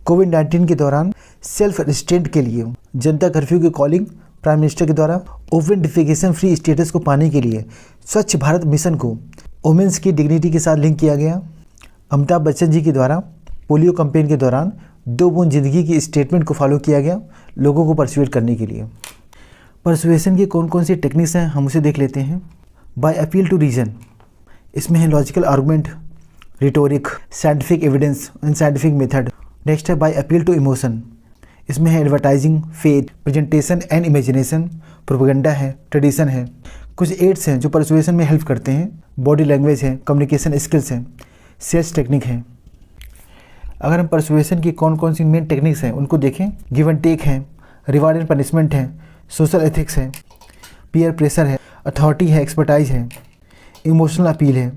कोविड-19 के दौरान सेल्फ रिस्ट्रेंट के लिए जनता कर्फ्यू की कॉलिंग प्राइम मिनिस्टर के द्वारा। ओपन डिफेकेशन फ्री स्टेटस को पाने के लिए स्वच्छ भारत मिशन को वुमेन्स की डिग्निटी के साथ लिंक किया गया। अमिताभ बच्चन जी के द्वारा पोलियो कैंपेन के दौरान 2 बूंद जिंदगी की स्टेटमेंट को फॉलो किया गया लोगों को परसुएट करने के लिए। परसुएशन की कौन कौन सी टेक्निक्स हैं हम उसे देख लेते हैं। बाय अपील टू रीजन, इसमें है logical argument, rhetoric, scientific evidence and scientific method. Next है बाय अपील टू इमोशन, इसमें है advertising, faith, presentation and imagination, propaganda है, ट्रेडिशन है। कुछ एड्स हैं जो परसुएशन में हेल्प करते हैं, बॉडी लैंग्वेज है, कम्युनिकेशन स्किल्स हैं, सेल्स टेक्निक है। अगर हम परसुएशन की कौन कौन सी मेन टेक्निक्स हैं उनको देखें, गिव एंड टेक है, रिवार्ड एंड पनिशमेंट है, सोशल एथिक्स है, पीयर प्रेशर है, अथॉरिटी है, एक्सपर्टाइज है, इमोशनल अपील है,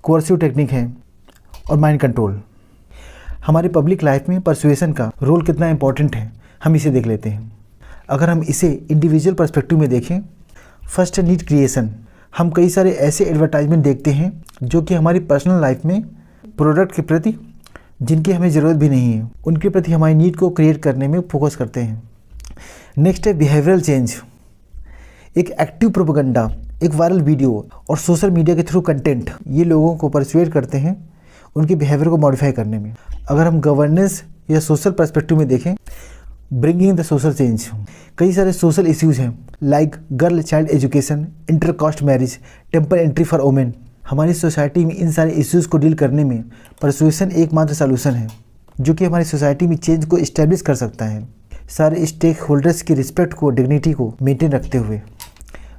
कोर्सिव टेक्निक है और माइंड कंट्रोल। हमारी पब्लिक लाइफ में परसुएशन का रोल कितना इंपॉर्टेंट है हम इसे देख लेते हैं। अगर हम इसे इंडिविजुअल पर्सपेक्टिव में देखें, फर्स्ट है नीड क्रिएशन। हम कई सारे ऐसे एडवर्टाइजमेंट देखते हैं जो कि हमारी पर्सनल लाइफ में प्रोडक्ट के प्रति जिनकी हमें ज़रूरत भी नहीं है, उनके प्रति हमारी नीड को क्रिएट करने में फोकस करते हैं। नेक्स्ट है बिहेवियरल चेंज। एक एक्टिव प्रोपेगेंडा, एक वायरल वीडियो और सोशल मीडिया के थ्रू कंटेंट, ये लोगों को परसुएड करते हैं उनके बिहेवियर को मॉडिफाई करने में। अगर हम गवर्नेंस या सोशल पर्सपेक्टिव में देखें, ब्रिंगिंग द सोशल चेंज, कई सारे सोशल इश्यूज़ हैं like girl child education, inter caste marriage, temple entry for women. हमारी सोसाइटी में इन सारे इश्यूज़ को डील करने में परसुएशन एकमात्र सॉल्यूशन है जो कि हमारी सोसाइटी में चेंज को इस्टेब्लिश कर सकता है, सारे स्टेक होल्डर्स की रिस्पेक्ट को, डिग्निटी को मेंटेन रखते हुए।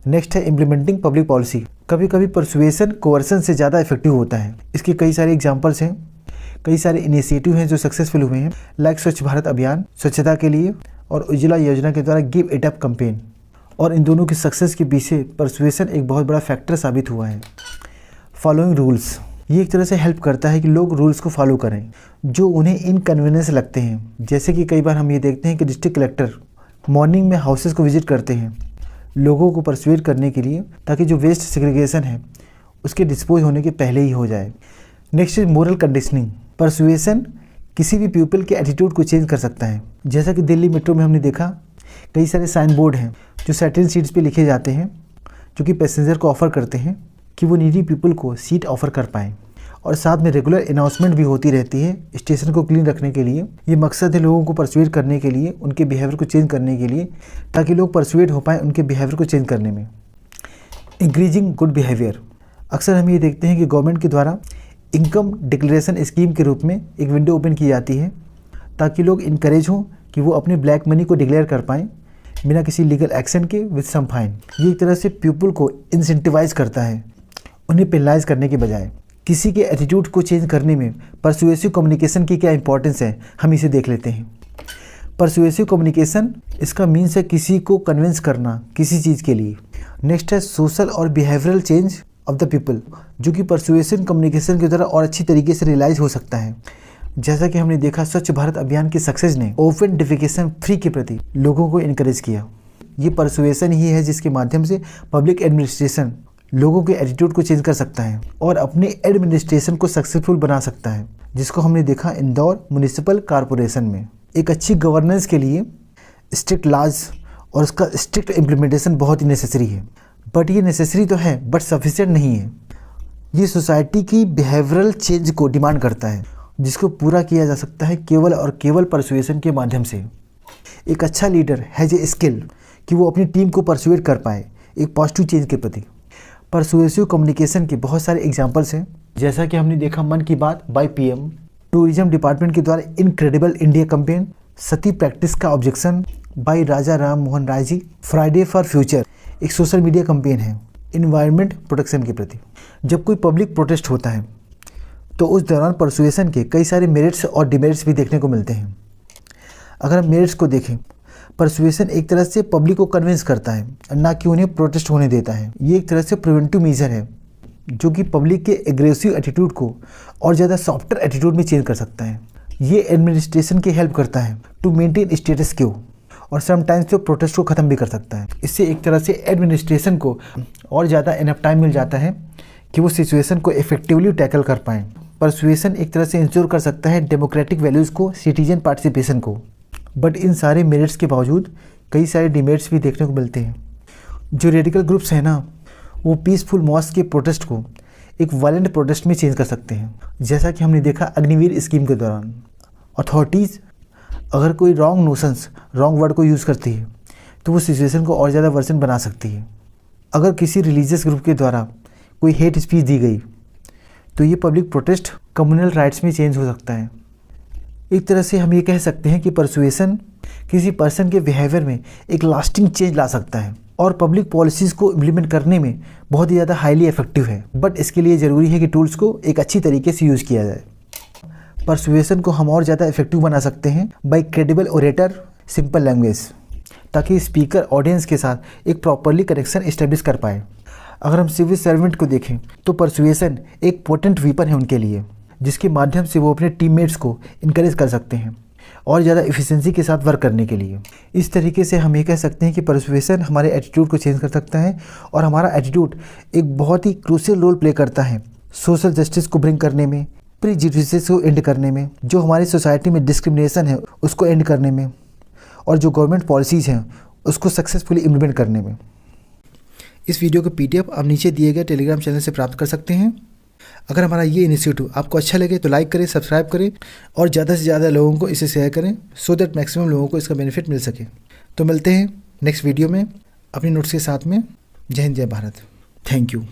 नेक्स्ट है इम्प्लीमेंटिंग पब्लिक पॉलिसी। कभी कभी परसुएशन कोवर्सन से ज़्यादा इफेक्टिव होता है। इसके कई सारे एग्जांपल्स हैं, कई सारे इनिशिएटिव हैं जो सक्सेसफुल हुए हैं, लाइक स्वच्छ भारत अभियान स्वच्छता के लिए और उज्ज्वला योजना के द्वारा गिव इट अप कैंपेन। और इन दोनों की सक्सेस के पीछे परसुएशन एक बहुत बड़ा फैक्टर साबित हुआ है। फॉलोइंग रूल्स, ये एक तरह से हेल्प करता है कि लोग रूल्स को फॉलो करें जो उन्हें इनकन्वीनियंस लगते हैं। जैसे कि कई बार हम ये देखते हैं कि डिस्ट्रिक्ट कलेक्टर मॉर्निंग में हाउसेस को विजिट करते हैं लोगों को परसुएड करने के लिए, ताकि जो वेस्ट सेग्रीगेशन है उसके डिस्पोज होने के पहले ही हो जाए। Next is moral conditioning. Persuasion किसी भी पीपल के एटीट्यूड को चेंज कर सकता है। जैसा कि दिल्ली मेट्रो में हमने देखा, कई सारे साइन बोर्ड हैं जो सर्टेन सीट्स पे लिखे जाते हैं जो कि पैसेंजर को ऑफ़र करते हैं कि वो नीडी पीपल को सीट ऑफ़र कर पाएँ। और साथ में रेगुलर अनाउंसमेंट भी होती रहती है स्टेशन को क्लीन रखने के लिए। ये मकसद है लोगों को परसुएड करने के लिए, उनके बिहेवियर को चेंज करने के लिए, ताकि लोग परसुएड हो पाएँ उनके बिहेवियर को चेंज करने में। इंक्रीजिंग गुड बिहेवियर, अक्सर हम ये देखते हैं कि गवर्नमेंट के द्वारा इनकम डिक्लेरेशन स्कीम के रूप में एक विंडो ओपन की जाती है ताकि लोग इनकरेज हों कि वो अपने ब्लैक मनी को डिक्लेयर कर पाएँ बिना किसी लीगल एक्शन के विद सम फाइन। ये एक तरह से पीपल को इंसेंटिवाइज करता है उन्हें पेनलाइज करने के बजाय। किसी के एटीट्यूड को चेंज करने में परसुएसिव कम्युनिकेशन की क्या इंपॉर्टेंस है, हम इसे देख लेते हैं। परसुएसिव कम्युनिकेशन, इसका मीन्स है किसी को कन्विंस करना किसी चीज़ के लिए। नेक्स्ट है सोशल और behavioural change of the people, जो कि परसुएसिव कम्युनिकेशन के द्वारा और अच्छी तरीके से रियलाइज हो सकता है। जैसा कि हमने देखा, स्वच्छ भारत अभियान की सक्सेस ने ओपन डिफिकेशन फ्री के प्रति लोगों को इनकरेज किया। ये परसुएशन ही है जिसके माध्यम से पब्लिक एडमिनिस्ट्रेशन लोगों के एटीट्यूड को चेंज कर सकता है और अपने एडमिनिस्ट्रेशन को सक्सेसफुल बना सकता है, जिसको हमने देखा इंदौर म्युनिसिपल कॉरपोरेशन में। एक अच्छी गवर्नेंस के लिए स्ट्रिक्ट लॉज और उसका स्ट्रिक्ट इम्प्लीमेंटेशन बहुत ही नेसेसरी है। बट ये नेसेसरी तो है बट सफिशिएंट नहीं है। ये सोसाइटी की बिहेवियरल चेंज को डिमांड करता है, जिसको पूरा किया जा सकता है केवल और केवल परसुएशन के माध्यम से। एक अच्छा लीडर हैज़ ए स्किल कि वो अपनी टीम को परसुएड कर पाए एक पॉजिटिव चेंज के प्रति। परसुएसिव कम्युनिकेशन के बहुत सारे एग्जांपल्स हैं, जैसा कि हमने देखा मन की बात बाय पीएम, टूरिज्म डिपार्टमेंट के द्वारा incredible India campaign, sati practice का objection by Raja Ram Mohan Roy ji, Friday for future एक सोशल मीडिया कैंपेन है इन्वायरमेंट प्रोटेक्शन के प्रति। जब कोई पब्लिक प्रोटेस्ट होता है तो उस दौरान परसुएशन के कई सारे मेरिट्स और डिमेरिट्स भी देखने को मिलते हैं। अगर हम मेरिट्स को देखें, परसुएशन एक तरह से पब्लिक को कन्विंस करता है, ना कि उन्हें प्रोटेस्ट होने देता है। ये एक तरह से प्रिवेंटिव मेजर है जो कि पब्लिक के एग्रेसिव एटीट्यूड को और ज़्यादा सॉफ्टर एटीट्यूड में चेंज कर सकता है। ये एडमिनिस्ट्रेशन की हेल्प करता है टू मेंटेन स्टेटस क्यू और समटाइम्स तो प्रोटेस्ट को ख़त्म भी कर सकता है। इससे एक तरह से एडमिनिस्ट्रेशन को और ज़्यादा इनफ टाइम मिल जाता है कि वो सिचुएशन को इफेक्टिवली टैकल कर पाएँ। परसुएशन एक तरह से इंश्योर कर सकता है डेमोक्रेटिक वैल्यूज़ को, सिटीजन पार्टिसिपेशन को। बट इन सारे मेरिट्स के बावजूद कई सारे डिमेरिट्स भी देखने को मिलते हैं। जो रेडिकल ग्रुप्स हैं ना, वो पीसफुल मॉस के प्रोटेस्ट को एक वायलेंट प्रोटेस्ट में चेंज कर सकते हैं। जैसा कि हमने देखा अग्निवीर स्कीम के दौरान, अथॉरिटीज़ अगर कोई रॉन्ग नोशंस, रॉन्ग वर्ड को यूज़ करती है तो वो सिचुएशन को और ज़्यादा वर्सन बना सकती है। अगर किसी रिलीजियस ग्रुप के द्वारा कोई हेट स्पीच दी गई तो ये पब्लिक प्रोटेस्ट कम्युनल राइट्स में चेंज हो सकता है। एक तरह से हम ये कह सकते हैं कि परसुएशन किसी पर्सन के बिहेवियर में एक लास्टिंग चेंज ला सकता है और पब्लिक पॉलिसीज़ को इम्प्लीमेंट करने में बहुत ही ज़्यादा हाईली इफेक्टिव है। बट इसके लिए ज़रूरी है कि टूल्स को एक अच्छी तरीके से यूज़ किया जाए। परसुएशन को हम और ज़्यादा इफेक्टिव बना सकते हैं by credible orator, simple language, ताकि स्पीकर ऑडियंस के साथ एक प्रॉपरली कनेक्शन इस्टेब्लिश कर पाए। अगर हम सिविल सर्वेंट को देखें तो परसुएशन एक पोटेंट वीपन है उनके लिए, जिसके माध्यम से वो अपने टीममेट्स को इनकरेज कर सकते हैं और ज़्यादा एफिशिएंसी के साथ वर्क करने के लिए। इस तरीके से हम ये कह सकते हैं कि परसुएशन हमारे एटीट्यूड को चेंज कर सकता है और हमारा एटीट्यूड एक बहुत ही क्रूशियल रोल प्ले करता है सोशल जस्टिस को ब्रिंग करने में, प्रीजुडिसेस को एंड करने में, जो हमारी सोसाइटी में डिस्क्रिमिनेशन है उसको एंड करने में, और जो गवर्नमेंट पॉलिसीज़ हैं उसको सक्सेसफुली इम्प्लीमेंट करने में। इस वीडियो का PDF आप नीचे दिए गए टेलीग्राम चैनल से प्राप्त कर सकते हैं। अगर हमारा ये इनिशिएटिव आपको अच्छा लगे तो लाइक करें, सब्सक्राइब करें और ज़्यादा से ज़्यादा लोगों को इसे शेयर करें, सो दैट मैक्सिमम लोगों को इसका बेनिफिट मिल सके। तो मिलते हैं नेक्स्ट वीडियो में अपनी नोट्स के साथ में। जय हिंद, जय भारत। Thank you.